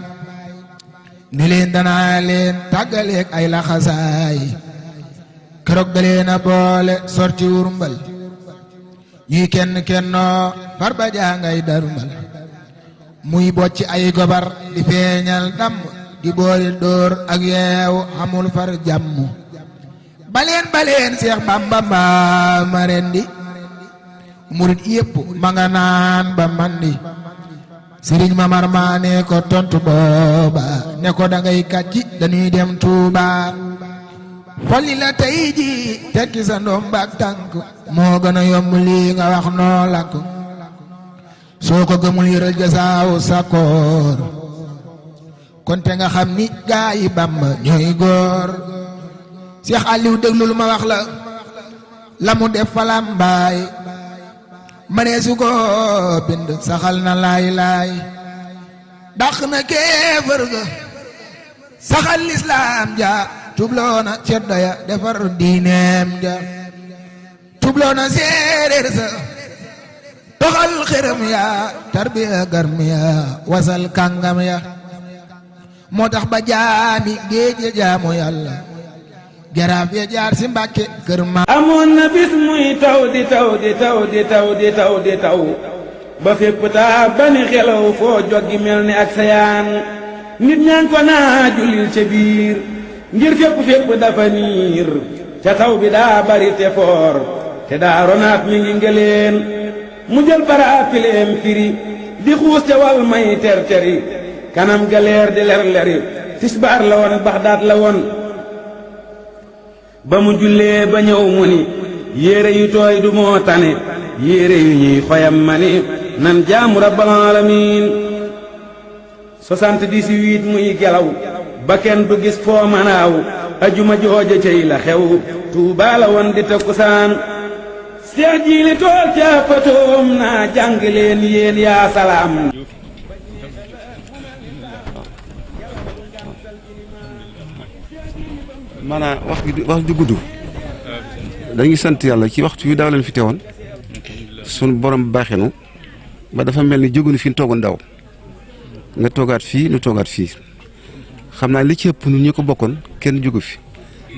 ni leen danaa leen tàggaleeg ay laxasaay keroog dalee na boole sorti wurmbal ñuy kenn kennoo farba jangay darumbal muy bocci ay gobar di feeñal damm di boole dóor ak yeewu amul far jàmm baleen Seex Bamba ma rendi murit yépp ma nga naan ba mandi Sëriñ Mamar Mané ko tontu booba ne ko dangay kàcci dañuy dem Tuuba folli la tey ji tekki sa ndoom baak tànk moo gën a yomb lii nga wax noo lakk soo ko gëmul yëral jasaaw sakoor kon te nga xam ni gaa yi Bamba ñooy góor Cheikh Aliou déglu lu ma wax la mu def fa Lambaay mënee su ko bind saxal na laay laay dàq na kéefër ga saxal lislaam ja tubloona ceddo ya defar diineem ja tubloona séeréer sa toxal xërëm ya tarbiya garmi ya wasal kàngam ya moo tax ba jaami géej ya jaamu yàlla jaraaf ya jaar si Mbàkke kër ma amoon na bis muy taw di taw di taw di taw di taw di taw ba fépp taa ba ni xelaw foo joggi mel ni ak sayaan nit ñaan ko naa jullil ca biir ngir fépp dafa niir ca taw bi daa bari te foor te daa ronaat mi ngi ngeleen mu jël bara fileem firi di xuus te wal may ter-teri kanam galeer di ler-leri tisbaar la woon Baxdaad la woon ba mu jullee ba ñëw mu ni yére yu tooy du moo tane yére yu ñuy xoyam ma ni nan jaamu rabbal alamin 78 muy gelaw ba kenn du gis foo manaaw ajuma jooja cey la xew Tuubaa la woon di takkusaan Seex Jiili tool ca patoom naa jàng leen yéen yaa salaam maanaam wax ju gudd dañuy sant yàlla ci waxtu yu daaw leen fi teewoon sunu borom baaxenu ba dafa mel ni jógunu fi ñu toogoon daaw nga toogaat fii nu toogaat fii xam naa li ci ëpp nu ñu ko bokkoon kenn jógu fi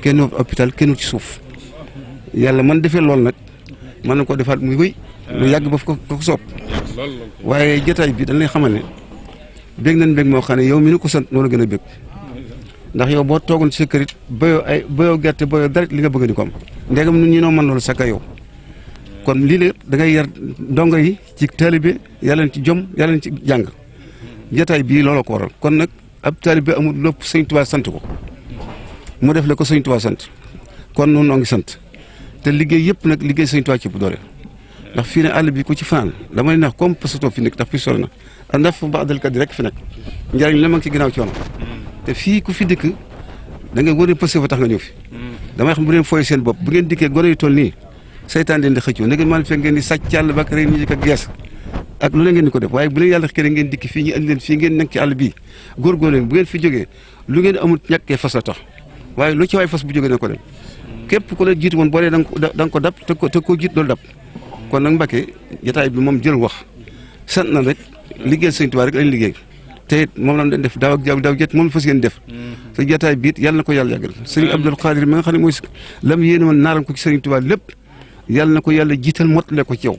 kenn wut hôpital kenn wut ci suuf yàlla man defee loolu nag mën na ko defaat muy wéy lu yàgg ba ko soob waaye jotaay bi dañ lay xamal ne bég nañ bég moo xam ne yow mi nu ko sant noonu gën a bég ndax yow boo toogoon ci sa kër it bayoo gerte bayoo dara li nga bëgg ni ko am ndegam nun ñi noo mën loolu sakka yow kon lii la da ngay yar ndongo yi ci taalibe yàlla ci jom yàlla ci jàng jotaay bii looloo ko waral kon nag ab taalibe amul lépp Sëñ Tuubaa sant ko mu def la ko Sëñ Tuubaa sant kon noonu noo ngi sant te liggéey yëpp nag liggéey Sëñ Tuubaa ci bu doole ndax fii ne àll bi ku ci fanaan damay neex comme pasatoo fi nekk ndax fi sori na ndax fu baax kat rek fi nekk njariñ la ma ngi ci ginnaaw coono te fii ku fi dëkk da nga war a pëse fa tax nga ñëw fi damay xam bu leen fooy seen bopp bu ngeen dikkee gone yu toll nii saytaan leen di xëccoo na ngeen mën fekk ngeen di sàcc àll ba rek ñi ak gees ak lu leen ngeen di ko def waaye bu leen yàlla xëy ngeen dikk fii ñu andi leen fii ngeen nekk ci àll bii góorgóorlu leen bu ngeen fi jógee lu ngeen amul ñàkkee fas la tax waaye lu ci waay fas bu jógee na ko dem képp ku la jiitu woon boo dee da nga ko dab te koo jiit loolu dab kon nag Mbàkke jotaay bi moom jël wax sant na rek liggéey Sëñ Tuubaa rek lañ liggéey te moom la doon def daaw ak daaw jët moom la fas yéene def sa jotaay biit yàlla na ko yàlla yàggal sëriñ Abdul Xaadir mi nga xam ne mooy lam yéene woon naaral ko ci Sëriñ Tuubaa lépp yàlla na ko yàlla jiital mottale ko ci yow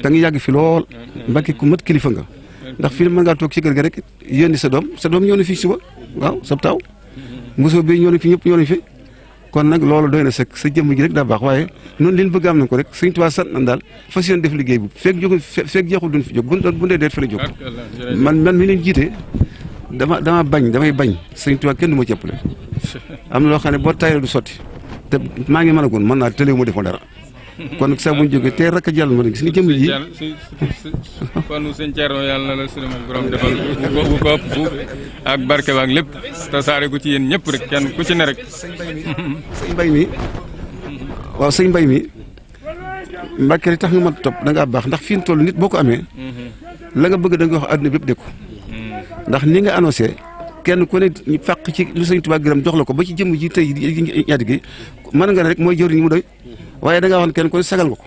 da nga yàgg fi lool Mbàkke ku mat kilifa nga ndax fii mën ngaa toog ci kër ga rek yónni sa doom ñëw na fii suba waaw sa taaw mosoo bi ñëw na fi ñëpp ñëw na fi kon nag loolu doy na sëkk sa jëmm ji rek daa baax waaye noonu liñ bëgg am nañ ko rek Sëñ Tuubaa sant nañ daal fas yéene def liggéey bu fekk jeexul duñ fi jóg bu ndee deet fa la jóg man mi leen jiite damay bañ Sëñ Tuubaa kenn du ma jàppale am na loo xam ne boo tayee du sotti te maa ngi mën a gun mën naa tëlee mu defoo dara kon nag saa bu ñu jógee tey rek a jàll ma ne gis nga jëmm ji kon sëñ Thierno yàlla na la suñu borom defal bu ko ëpp fuuf ak barke ba ak lépp tasaare ko ci yéen ñëpp rek kenn ku ci ne rek. sëñ Mbay mi waaw sëñ Mbay mi Mbàkke li tax nga mën a topp da ngaa baax ndax fi mu toll nit boo ko amee la nga bëgg da nga wax àdduna bépp dégg ko ndax ni nga annoncé kenn ku ne ñu fàq ci lu Sëñ Tuubaa gërëm jox la ko ba ci jëmm ji tey ñaati gi mën nga ne rek mooy jëriñ mu doy waaye da ngaa wax ne kenn ku ne sagal nga ko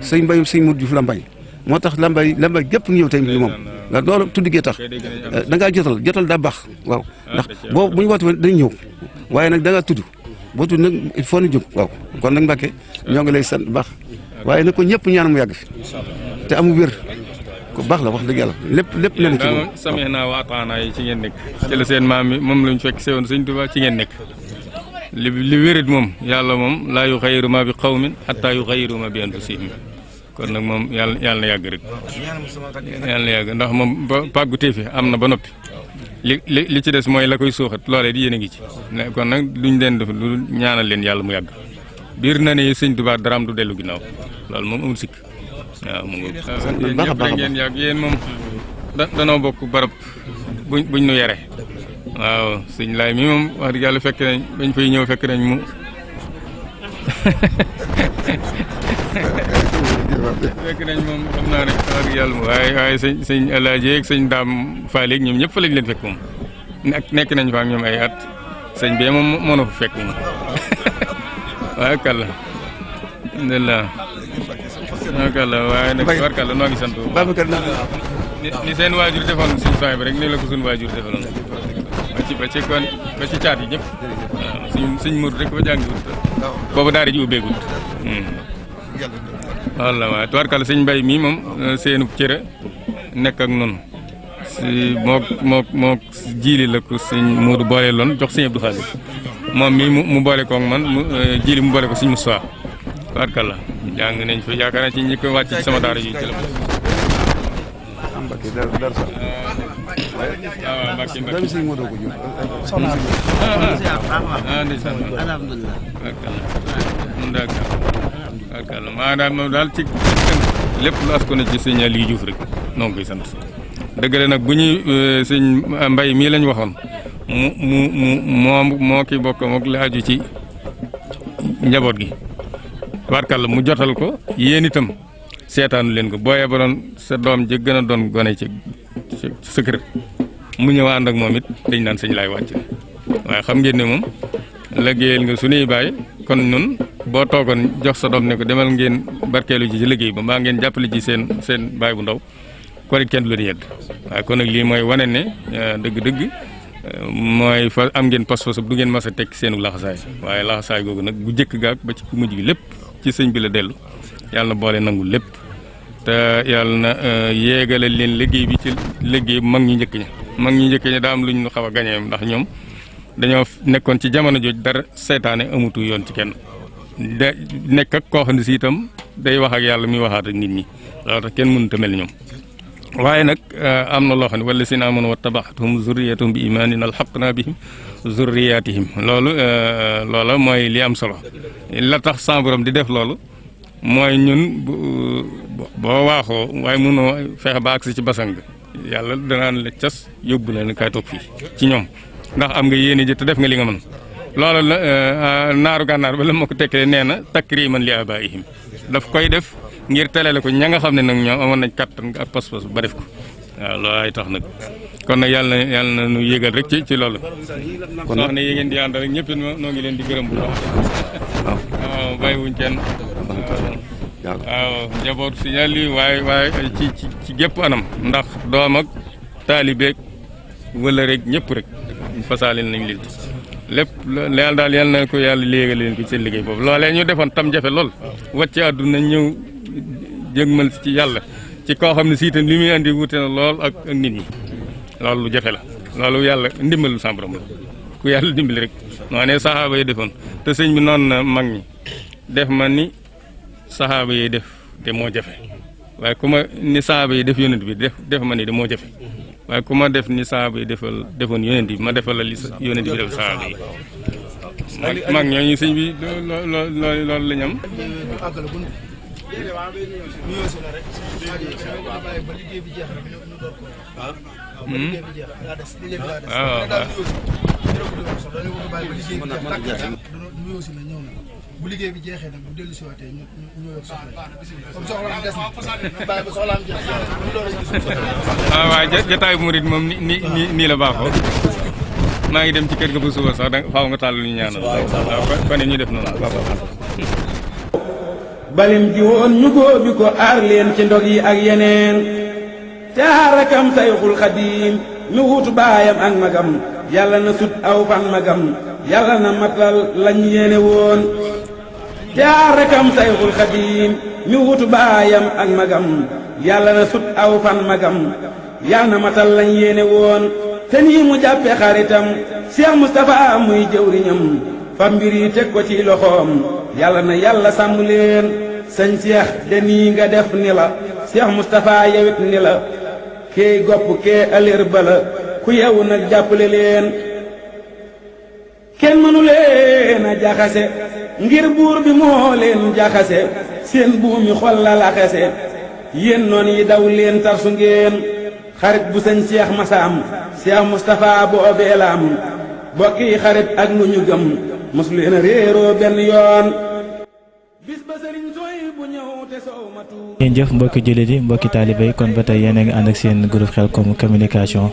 sëñ Mbay sëñ Modou Diouf Lambaye moo tax Lambaye gépp ngi ñëw tey moom ndax loolu tudd gee tax da ngaa jotal daa baax waaw ndax boo bu ñu woote woon dañ ñëw waaye nag da ngaa tudd boo tudd nag il faut ñu jóg waaw kon nag Mbàkke ñoo ngi lay sant baax waaye nag ko ñëpp ñaan mu yàgg fi te amu wér ko baax la wax dëgg yàlla lépp ne na ci moom samee naa wa ataana yi ci ngeen nekk ci la seen maam mi moom lañ fekk sewoon Sëñ Tuubaa ci ngeen nekk li wérit moom yàlla moom laa yuxayyiru ma bi qawmin hattaa yuxayyiru ma bi anfusihim kon nag moom yàlla na yàgg rek yàlla na yàgg ndax moom pàggu téefi am na ba noppi li ci des mooy la koy suuxat loolee di yéen a ngi ci kon nag duñ leen def lu ñaanal leen yàlla mu yàgg biir na ne sëñ Tuubaa daraam du dellu ginnaaw loolu moom amul sikk waaw mu ngi ñëpp rek ngeen yàgg yéen moom danoo bokk barab buñ nu yere waaw sëñ laay mi moom wax dëgg yàlla fekk nañ bañ fay ñëw fekk nañ mu fekk nañ moom xam naa ne wax dëgg yàlla waaye sëñ Alaaji ak sëñ Daam Faalik ñoom ñëpp fa lañ leen fekk moom nekk nañ fa ak ñoom ay at sëñ bee moom moo na fa fekk moom waaye kàlla alhamdulilah waaye kàlla waaye nag war kàlla noo ngi sant ni seen waajur defoon suñ soñ bi rek ni la ko suñ waajur defaloon ba ci caat yi ñëpp waaw suñ mur rek ba jàngiwut boobu daara ji ubbeegut walla waaye tubaarkàlla sëñ Mbay mii moom seenub cëre nekk ak noonu si mook jiili la ko sëñ Moodu boole loon jox sëñ Abdou Khadir moom mii mu boole koog man jiili mu boole ko sëñ Moussa tubaarkàlla jàng nañ fi yaakaar naa ci ñi ko wàcc ci sama daara yi ci la maanaam moom daal ci lépp lu asko na ci sëñ Aliou Diouf rek noo ngi koy sant dëgg la nag bu ñuy sëñ Mbay mii lañ waxoon moo ki bokk mook la aju ci njaboot gi warkal mu jotal ko yéen itam seetaanu leen ko booyee ba doon sa doom ji gën a doon gone ci sa kër mu ñëw ànd ak moom it dañ naan sëñ laay wàcc waaye xam ngeen ne moom liggéeyal nga suñuy baay kon ñun boo toogoon jox sa doom ne ko demal ngeen barkeelu ji ci liggéey ba mbaa ngeen jàppale ji seen baay bu ndaw kon it kenn du leen yedd waaye kon nag lii mooy wane ne dëgg-dëgg mooy fa am ngeen pas-pas du ngeen mas a tekki seenu laxasaay waaye laxasaay googu nag bu jëkk gaag ba ci ku mujj gi lépp ci sëñ bi la dellu yàlla na boole nangu lépp te yàlla na yéegale leen liggéey bi ci liggéey mag ñi njëkk ña daa am lu ñu xaw a gañee ndax ñoom dañoo nekkoon ci jamono jooju dara seytaane amutu yoon ci kenn da nekk ak koo xam ne si itam day wax ak yàlla muy waxaat ak nit ñi loolu tax kenn mënut a mel ni ñoom waaye nag am na loo xam ne wala si naa mën wa tabaxatuhum zurriyatuhum bi imaanin alxaqna bihim zurriyatihim loola mooy li am solo la tax sa borom di def loolu mooy ñun boo waaxoo waaye mënoo fexe ba agsi ci basang bi yàlla danaan la cas yóbbu la ne kaay toog fii ci ñoom ndax am nga yéene ji te def nga li nga mën loolu la naaru gànnaar ba la ma ko tekkee nee na takriman li abaihim daf koy def ngir telele ko ña nga xam ne nag ñoom amoon nañ kàttan ak pas-pas ba def ko waaw loolu ay tax nag kon nag yàlla na nu yéegal rek ci loolu kon wax ne yi ngeen di ànd rek ñëpp noo ngi leen di gërëm bu baax waaw bàyyiwuñ kenn waaw njaboot si ñàlli waaye ci gépp anam ndax doom ak taalibeeg wala rek ñëpp rek fasaalin nañ leen lépp yàlla daal yàlla na ko yàlla léegal leen ko ci seen liggéey boobu loolee ñu defoon tam jafe lool wàcc àdduna ñëw jëgmal ci yàlla ci koo xam ne siitam li muy andi wute na lool ak nit ñi loolu lu jafe la loolu yàlla ndimbalu sa borom la ku yàlla dimbali rek noo ne saxaaba yi defoon te sëñ bi noonu na mag ñi def ma ni saxaaba yi def te moo jafe waaye ku ma ni saxaaba yi def yonent bi def ma ni de moo jafe waaye ku ma def ni saxaaba yi defoon yonent bi ma defal la li yonent bi def saxaaba yi mag ñooñu sëñ bi loolu la ñu am bu liggéey bi jeexee nag bu dellu si waatee ñu ñëw soxla comme soxlaam des na bàyyi ba soxlaam jeex waaw jotaayu murid moom nii la baaxoo maa ngi dem ci kër ga ba suba sax faaw nga tàll ñu ñaanal waaw kon ñu def noonu balim ji woon ñu góobi ko aar leen ci ndog yi ak yeneen te aar rakam sayxul xadiim mi wuutu baayam ak magam yàlla na sut aw fan magam yàlla na matal lañ yéene woon te aar rakam sayxul xadiim mi wuutu baayam ak magam yàlla na sut aw fan magam yàlla na matal lañ yéene woon te nii mu jàppe xaritam Cheikh Moustapha muy jëwriñam fa mbir yi teg ko ci loxoom yàlla na yàlla sàmm leen sëñ Cheikh de nii nga def ni la Cheikh Moustapha yewit ni la kee gopp kee aleer bala ku yewu nag jàppale leen kenn mënu leen a jaxase ngir buur bi moo leen jaxase seen buumi xol la laxase yéen noon yi daw leen tarsu ngeen xarit bu sëñ Cheikh Massam Cheikh Moustapha boobee la am bokk yi xarit ak lu ñu gëm mos leen a réeroo benn yoon bis ba sëriñ sooy bu ñëw te soow ma tuut ngeen jëf mbokki jullit yi mbokki taalibe yi kon ba tey yéen a ngi ànd ak seen groupe Khelcom communication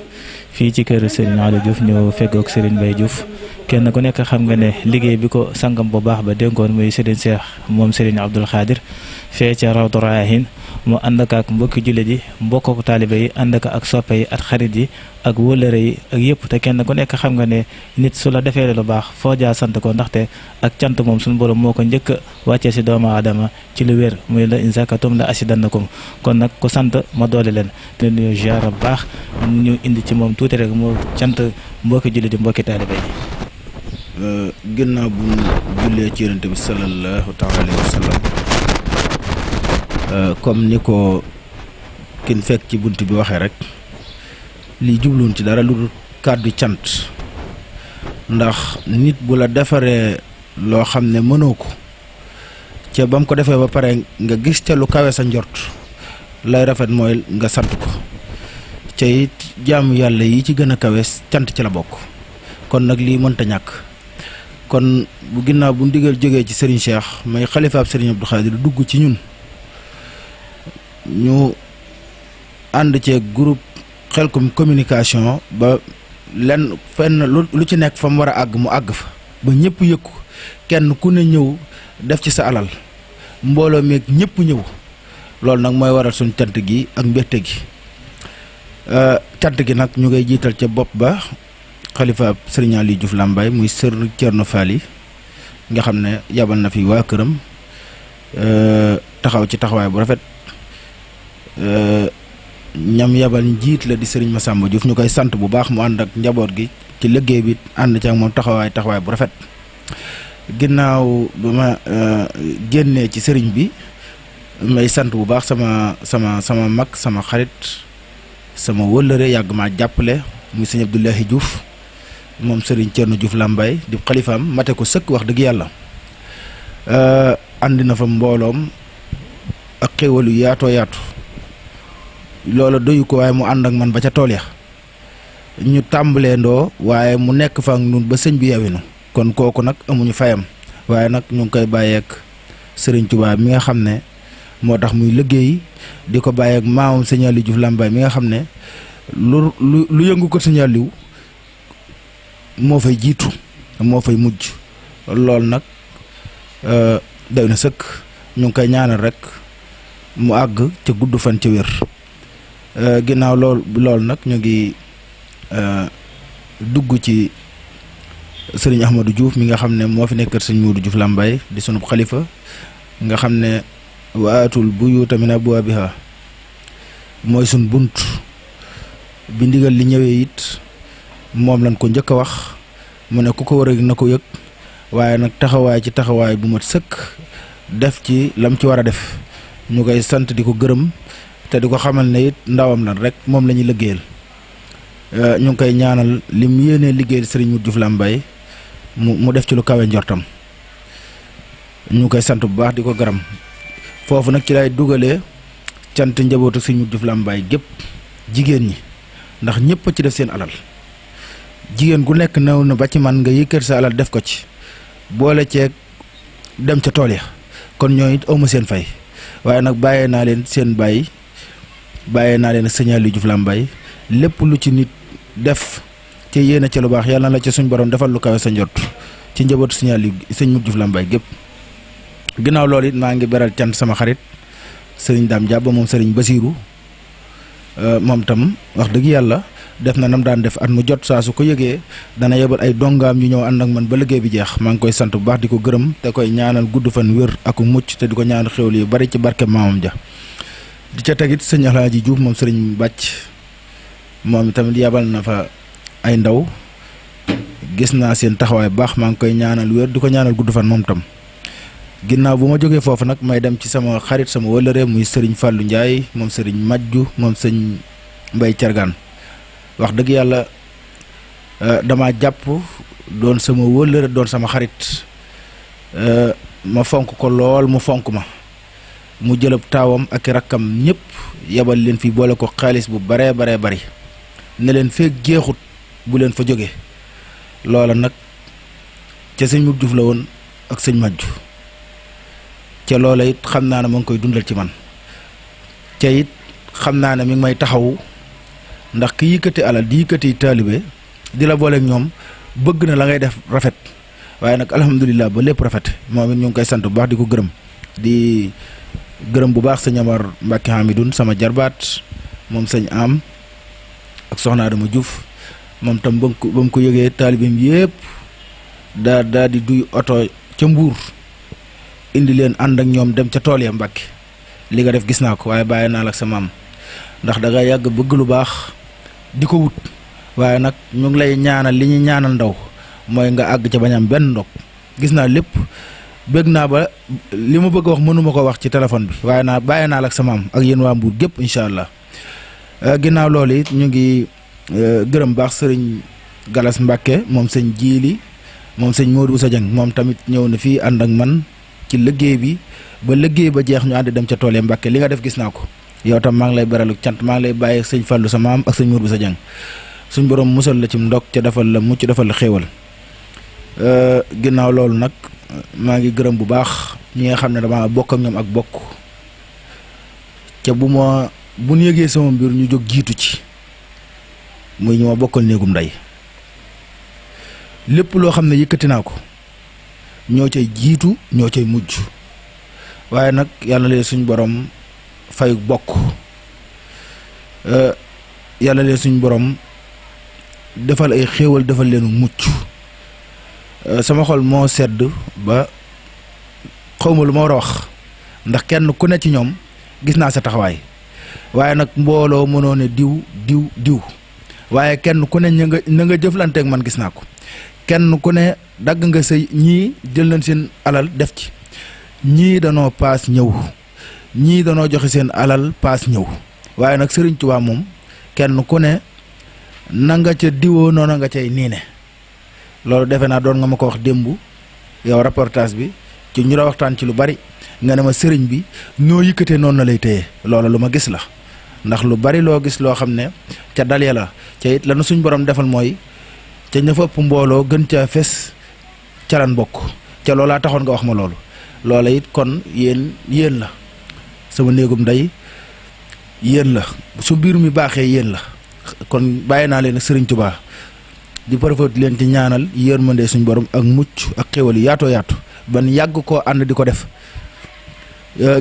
fii ci kër Serigne Aliou Diouf ñëw feggoog Serigne Mbaye Diouf kenn ku nekk xam nga ne liggéey bi ko sangam bu baax ba dénkoon muy Serigne Cheikh moom Serigne Abdoul Khadir fee ca Rawdu Rayaahin mu ànd ak mbokki jullit yi mbokk taalibe yi ànd ak soppe yi ak xarit yi ak wóllëre yi ak yëpp te kenn ku nekk xam nga ne nit su la defee lu baax foo jaa sant ko ndaxte ak cant moom suñu borom moo ko njëkk a wàccee si doomu aadama ci lu wér muy la in zakatum la asidannakum kon nag ku sant ma doole leen te ñu ziar bu baax ñu indi ci moom tuuti rek moo cant mbokki jullit yi mbokki taalibe yi. ginnaaw bu ñu jullee ci yonent bi sallallahu taala alayhi wa sallam comme ni ko kin fekk ci bunt bi waxee rek lii jubluwun ci dara lu dul kàddu cant ndax nit bu la defaree loo xam ne mënoo ko ca ba mu ko defee ba pare nga gis ca lu kawe sa njort lay rafet mooy nga sant ko ca it jaamu yàlla yi ci gën a kawe cant ci la bokk kon nag lii mënta ñàkk kon bu ginnaaw bu ndigal jógee ci Serigne Cheikh may xalifaab Serigne Abdou Khadir dugg ci ñun ñu ànd cee groupe Khelcom communication ba lenn fenn lu ci nekk fa mu war a àgg mu àgg fa ba ñëpp yëkku kenn ku ne ñëw def ci sa alal mbooloo meeg ñëpp ñëw loolu nag mooy waral suñ cant gi ak mbégte gi cant gi nag ñu ngay jiital ca bopp ba xalifa Serigne Aliou Diouf Lambaye muy sër Thierno Fall nga xam ne yabal na fi waa këram taxaw ci taxawaay bu rafet ñam yabal njiit la di Serigne Massamba Diouf ñu koy sant bu baax mu ànd ak njaboot gi ci liggéey bi ànd ci ak moom taxawaay bu rafet ginnaaw ba ma génnee ci sëriñ bi may sant bu baax sama mag sama xarit sama wëllëre yàgg maa jàppale muy sëñ Abdoulahi Diouf moom Serigne Thierno Diouf Lambaye di xalifaam mate ko sëkk wax dëgg yàlla andi na fa mbooloom ak xéwalu yaatoo yaatu loola doyu ko waaye mu ànd ak man ba ca tool ya ñu tàmbalee ndoo waaye mu nekk fa ak nun ba sëñ bi yawinu kon kooku nag amuñu fayam waaye nag ñu ngi koy bàyyeek Serigne Touba mi nga xam ne moo tax muy liggéey di ko bàyyeek maamam sëñ Aliou Diouf Lambaye mi nga xam ne lu yëngu ko sëñ Aliou moo fay jiitu moo fay mujj loolu nag doy na sëkk ñu ngi koy ñaanal rek mu àgg ca gudd fan ca wér ginnaaw loolu nag ñu ngi dugg ci sëriñ Ahmadou Diouf mi nga xam ne moo fi nekk sëñ Modou Diouf Lambaye di sunub xalifa nga xam ne waatul buyuuta min abwaabiha mooy sun bunt bi ndigal li ñëwee it moom lañ ko njëkk a wax mu ne ku ko war a na ko yëg waaye nag taxawaay bu mat sëkk def ci lam ci war a def ñu koy sant di ko gërëm te di ko xamal ne it ndawam lan rek moom la ñuy liggéeyal ñu ngi koy ñaanal li mu yéenee liggéeyal sëriñ Modou Diouf Lambaye mu def ci lu kawe njortam ñu koy sant bu baax di ko gërëm foofu nag ci lay dugalee cant njabootu sëriñ Modou Diouf Lambaye gépp jigéen ñi ndax ñëpp ci def seen alal jigéen gu nekk new na ba ci man nga yëkkati sa alal def ko ci boole ceeg dem ca tool ya kon ñoo it awma seen fay waaye nag bàyyee naa leen seen bàyyi bàyyee naa leen sëñ Aliou Diouf Lambaye lépp lu ci nit def te yéene ca lu baax yàlla na la ca suñ borom defal lu kawe sa njort ci njabootu sëñ Modou Diouf Lambaye gépp ginnaaw loolu it maa ngi beral cant sama xarit sëriñ Dame Diaba moom sëriñ Basiiru moom tam wax dëgg yàlla def na nam daan def at mu jot saa su ko yëgee dana yebal ay dongaam yu ñëw ànd ak man ba liggéey bi jeex maa ngi koy sant bu baax di ko gërëm te koy ñaanal gudd fan wér ak mucc te di ko ñaanal xéwal yu bari ci barke maamam ja di ca tegit sëñ Alaaji Diouf moom sëriñ Bàcc moom tamit yebal na fa ay ndaw gis naa seen taxawaay baax maa ngi koy ñaanal wér di ko ñaanal gudd fan moom tam ginnaaw bu ma jógee foofu nag may dem ci sama xarit sama wëllëre muy sëriñ Fallou Ndiaye moom sëriñ Majju moom sëñ Mbay Cargaan wax dëgg yàlla dama jàpp doon sama wëllëre doon sama xarit ma fonk ko lool mu fonk ma mu jëlab taawam ak rakkam ñëpp yebal leen fi boole ko xaalis bu baree bari ne leen feek jeexut bu leen fa jóge loola nag ca sëñ Mug Juuf la woon ak sëñ Majju ca loola it xam naa ne ma ngi koy dundal ci man ca it xam naa ne mi ngi may taxawu ndax ki yëkkati alal di yëkkati taalibe di la booleeg ñoom bëgg na la ngay def rafet waaye nag alhamdulilah ba lépp rafet moom it ñu ngi koy sant bu baax di ko gërëm di gërëm bu baax sëñ Amar Mbacke Hamidoun sama jarbaat moom sëñ am ak soxna Adama Diouf moom tam ba mu ko yëgee taalibeem yëpp daa di duy oto ca Mbuur indi leen ànd ak ñoom dem ca tool ya Mbacke li nga def gis naa ko waaye bàyyi naa la ak sa maam ndax da nga yàgg bëgg lu baax di ko wut waaye nag ñu ngi lay ñaanal li ñu ñaanal ndaw mooy nga àgg ca bañam benn ndog gis naa lépp bëgg naa ba li ma bëgg a wax mënuma ko wax ci téléphone bi waaye naa bàyyi naa la ak sa maam ak yéen waa Mbuur gépp incha allah ginnaaw loolu it ñu ngi gërëm baax sëriñ Galas Mbacke moom sëñ Jiili moom sëñ Modou Oussa Dieng moom tamit ñëw na fii ànd ak man ci liggéey bi ba liggéey ba jeex ñu ànd dem ca tool yi Mbacke li nga def gis naa ko yow tam maa ngi lay beralu cant maa ngi lay bàyyi sëñ Fallou sa maam ak sëñ Modou Oussa Dieng suñ borom musal la ci ndog ca defal la mucc defal la xéewal ginnaaw loolu nag maa ngi gërëm bu baax ñi nga xam ne dama bokk ak ñoom ak bokk ca bu ñu yëgee sama mbir ñu jóg jiitu ci muy ñu ma bokkal néegum ndey lépp loo xam ne yëkkati naa ko ñoo cay jiitu ñoo cay mujj waaye nag yàlla leen suñ borom fay bokk yàlla leen suñ borom defal ay xéewal defal leenu mucc sama xol moo sedd ba xawma lu ma war a wax ndax kenn ku ne ci ñoom gis naa sa taxawaay waaye nag mbooloo mënoo ne diw waaye kenn ku ne na nga jëflanteeg man gis naa ko kenn ku ne dagg nga sa ñii jël nañ seen alal def ci ñii danoo paas ñëw ñii danoo joxe seen alal paas ñëw waaye nag Sëriñ Tuubaa moom kenn ku ne na nga ca diwoo noonu nga cay niine loolu defe naa doon nga ma ko wax démb yow reportage bi ci ñu la waxtaan ci lu bari nga ne ma sëriñ bi ñoo yëkkatee noonu na lay téye loolu lu ma gis la ndax lu bari loo gis loo xam ne ca dal ya la ca it lanu suñ borom defal mooy ca ña fa ëpp mbooloo gën caa fes ca lan bokk ca loolaa taxoon nga wax ma loolu loola it kon yéen la sama néegum ndey yéen la su mbir mi baaxee yéen la kon bàyyi naa leen ak Sëriñ Tuubaa di profité leen ci ñaanal yërmande suñ borom ak mucc ak xéwal yu yaatoo yaatu ban yàgg koo ànd di ko def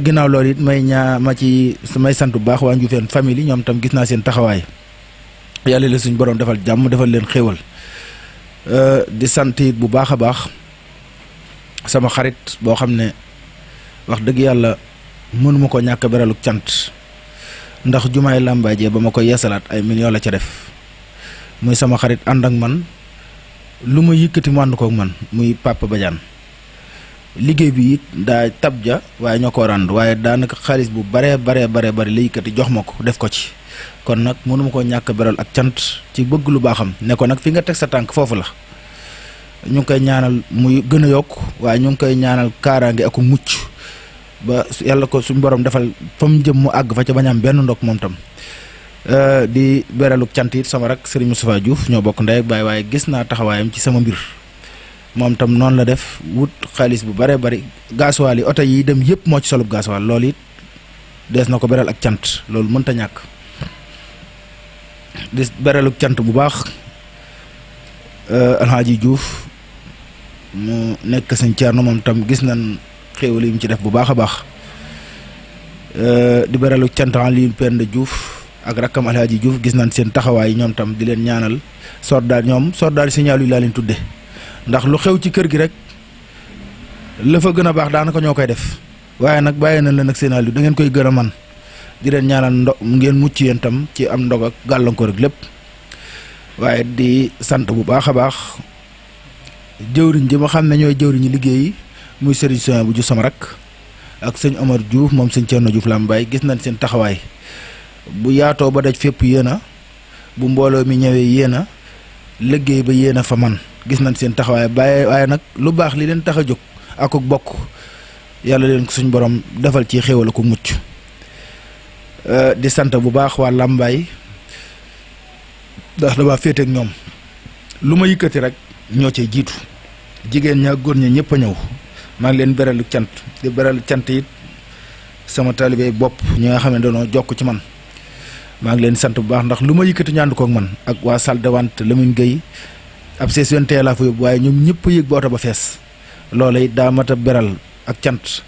ginnaaw loolu it may may sant bu baax waa Njuufeen famille ñoom tam gis naa seen taxawaay yàlla la suñ borom defal jàmm defal leen xéwal di sant it bu baax a baax sama xarit boo xam ne wax dëgg yàlla mënuma ko ñàkk beraluk cant ndax jumaay làmbaajee ba ma koy yeesalaat ay millions la ca def muy sama xarit ànd ak man lu ma yëkkati mu ànd ko ak man muy Papa Badiane liggéey bi it daa tab ja waaye ñoo ko rànd waaye daanaka xaalis bu baree la yëkkati jox ma ko def ko ci kon nag mënuma koo ñàkk beral ak cant ci bëgg lu baaxam ne ko nag fi nga teg sa tànk foofu la ñu ngi koy ñaanal muy gën a yokk waaye ñu ngi koy ñaanal kaaraange ak mucc ba yàlla ko suñu borom defal fa mu jëm mu àgg fa ca bañ am benn ndok moom tam di beraluk cant it sama rak Serigne Moustapha Diouf ñoo bokk ndey ak baay waaye gis naa taxawaayam ci sama mbir moom tam noonu la def wut xaalis bu bare bari gasoil yi oto yi dem yëpp moo ci solub gasoil loolu it dees na ko beral ak cant loolu mënta ñàkk di beraluk cant bu baax Alxaaji Diouf mu nekk sëñ Thierno moom tam gis nañ xéewal yi mu ci def bu baax a baax di beraluk cant Alioune Penda Diouf ak rakkam Alxaaji Diouf gis nañ seen taxawaay ñoom tam di leen ñaanal sordaar signal yi laa leen tudde ndax lu xew ci kër gi rek la fa gën a baax daanaka ñoo koy def waaye nag bàyyi nañ leen ak seen àll da ngeen koy gën a man di leen ñaanal ngeen mucc yéen tam ci am ndog ak gàllankoor ak lépp waaye di sant bu baax a baax jëwriñ ji ma xam ne ñooy jëwriñu liggéey muy Serigne Sonia bu Diouf sama rak ak sëñ Omar Diouf moom sëñ Thierno Diouf Lambaye gis nañ seen taxawaay bu yaatoo ba daj fépp yéen a bu mbooloo mi ñëwee yéen a liggéey ba yéen a fa man gis nañ seen taxawaay waaye nag lu baax li leen tax a jóg ak bokk yàlla leen ko suñ borom defal ci xéwal ko mucc di sant bu baax waa Lambaye ndax dama féete ak ñoom lu ma yëkkati rek ñoo cay jiitu jigéen ña góor ña ñëpp a ñëw maa ngi leen beralu cant di beralu cant it sama taalibe bopp ñi nga xam ne dañoo jokk ci man maa ngi leen sant bu baax ndax lu ma yëkkati ñaandu koog man ak waa salle de vente Lamine Gueye ab session teel laa fa yóbbu waaye ñoom ñëpp a yëg ba oto ba fees loola it daa mat a beral ak cant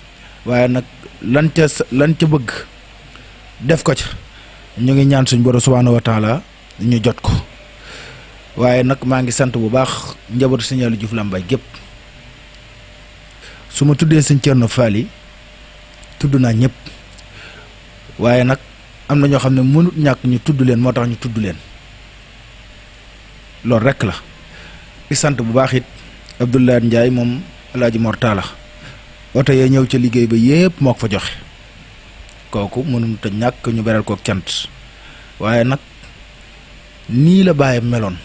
waaye nag lan ca bëgg def ko ca ñu ngi ñaan suñ borom subhaanahu wa taala ñu jot ko waaye nag maa ngi sant bu baax njabootu Sëñ Aliou Diouf Lambaye gépp su ma tuddee Sëñ Thierno Fall tudd naa ñëpp waaye nag am na ñoo xam ne mënut ñàkk ñu tudd leen moo tax ñu tudd leen loolu rekk la di sant bu baax it Abdoulaye Ndiaye moom Alaaji Mortala oto yee ñëw ca liggéey ba yépp moo ko fa joxe kooku mënut a ñàkk ñu beral kook cant waaye nag nii la bàyyam meloon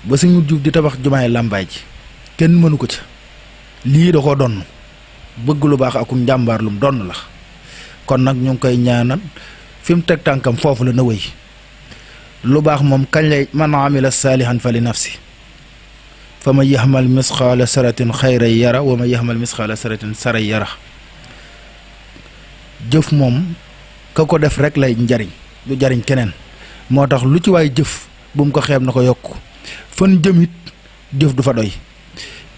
ba Sëñ Juuf di tabax jumaay Lambaye ji kenn mënu ko ca lii da koo donn bëgg lu baax akum njàmbaar lum donn la kon nag ñu ngi koy ñaanal fi mu teg tànkam foofu la na wéy lu baax moom kañ lay man amila saalihan fa li nafsi fa ma yaxmal misqaala saratin xayray yara wa ma yaxmal misqaala saratin saray yara jëf moom ka ko def rek lay njariñ du jariñ keneen moo tax lu ci waay jëf bu mu ko xeeb na ko yokk fan jëmit jëf du fa doy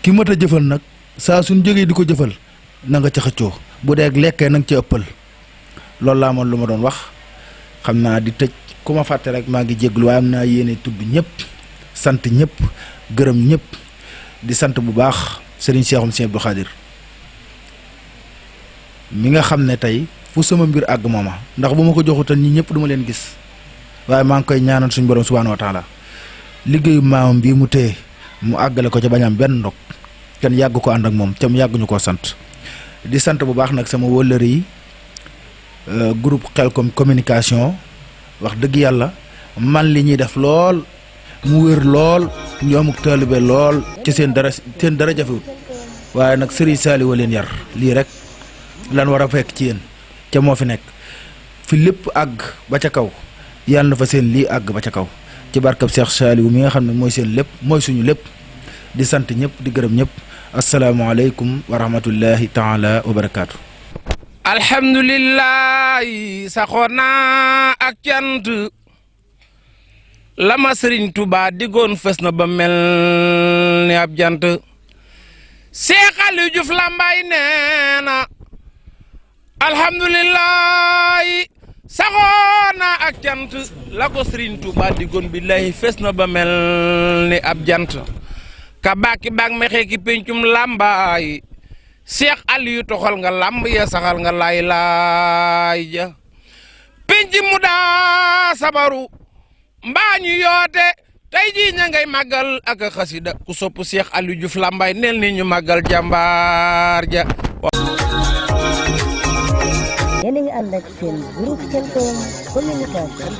ki mat a jëfal nag saa suñ jógee di ko jëfal na nga ca xëccoo bu dee ak lekkee na nga ca ëppal loolu laa moon lu ma doon wax xam naa di tëj ku ma fàtte rek maa ngi jéglu waaye am naa yéene tudd ñëpp sant ñëpp gërëm ñëpp di sant bu baax Serigne Cheikhoum Sëñ Abdou Khadir mi nga xam ne tey fu sama mbir àgg mooma ndax bu ma ko joxutan ñi ñëpp duma leen gis waaye maa ngi koy ñaanal suñu borom subhaanahu wa taala liggéeyu maamam bii mu téye mu àggale ko ca bañam benn ndog kenn yàgg ko ànd ak moom ca mu yàgg ñu koo sant di sant bu baax nag sama wëllëri yi groupe Khelcom communication wax dëgg yàlla man li ñuy def lool mu wér lool ñu amuk taalibe lool ci seen dara jafewut waaye nag Serigne Saliou leen yar lii rek lan war a fekk ci yéen ca moo fi nekk fi lépp àgg ba ca kaw yàlla na fa seen lii àgg ba ca kaw ci barkab Cheikh Saliou mi nga xam ne mooy seen lépp mooy suñu lépp di sant ñëpp di gërëm ñëpp asalaamaaleykum wa rahmatullahi taala wa barakaatu. alhamdulilah saxoon naa ak cant lama Sëriñ Tuubaa diggoon fës na ba mel ni ab jant Seex Aliou Diouf Lambaye nee na alhamdulilah saxoon naa ak cant la ko Sëriñ Tuubaa diggoon billahi fës na ba mel ni ab jant ka baaki baag mexe ki pencum Lambaye Seex Aliou toxal nga lamb ya saxal nga laay laay ja penc mu daa sabaru mbaa ñu yoote tey jii ña ngay màggal ak a xasida ku sopp Seex Aliou Diouf Lambaye neel ni ñu màggal jàmbaar ja. yéen a ngi ànd ak seen groupe Khelcom communication.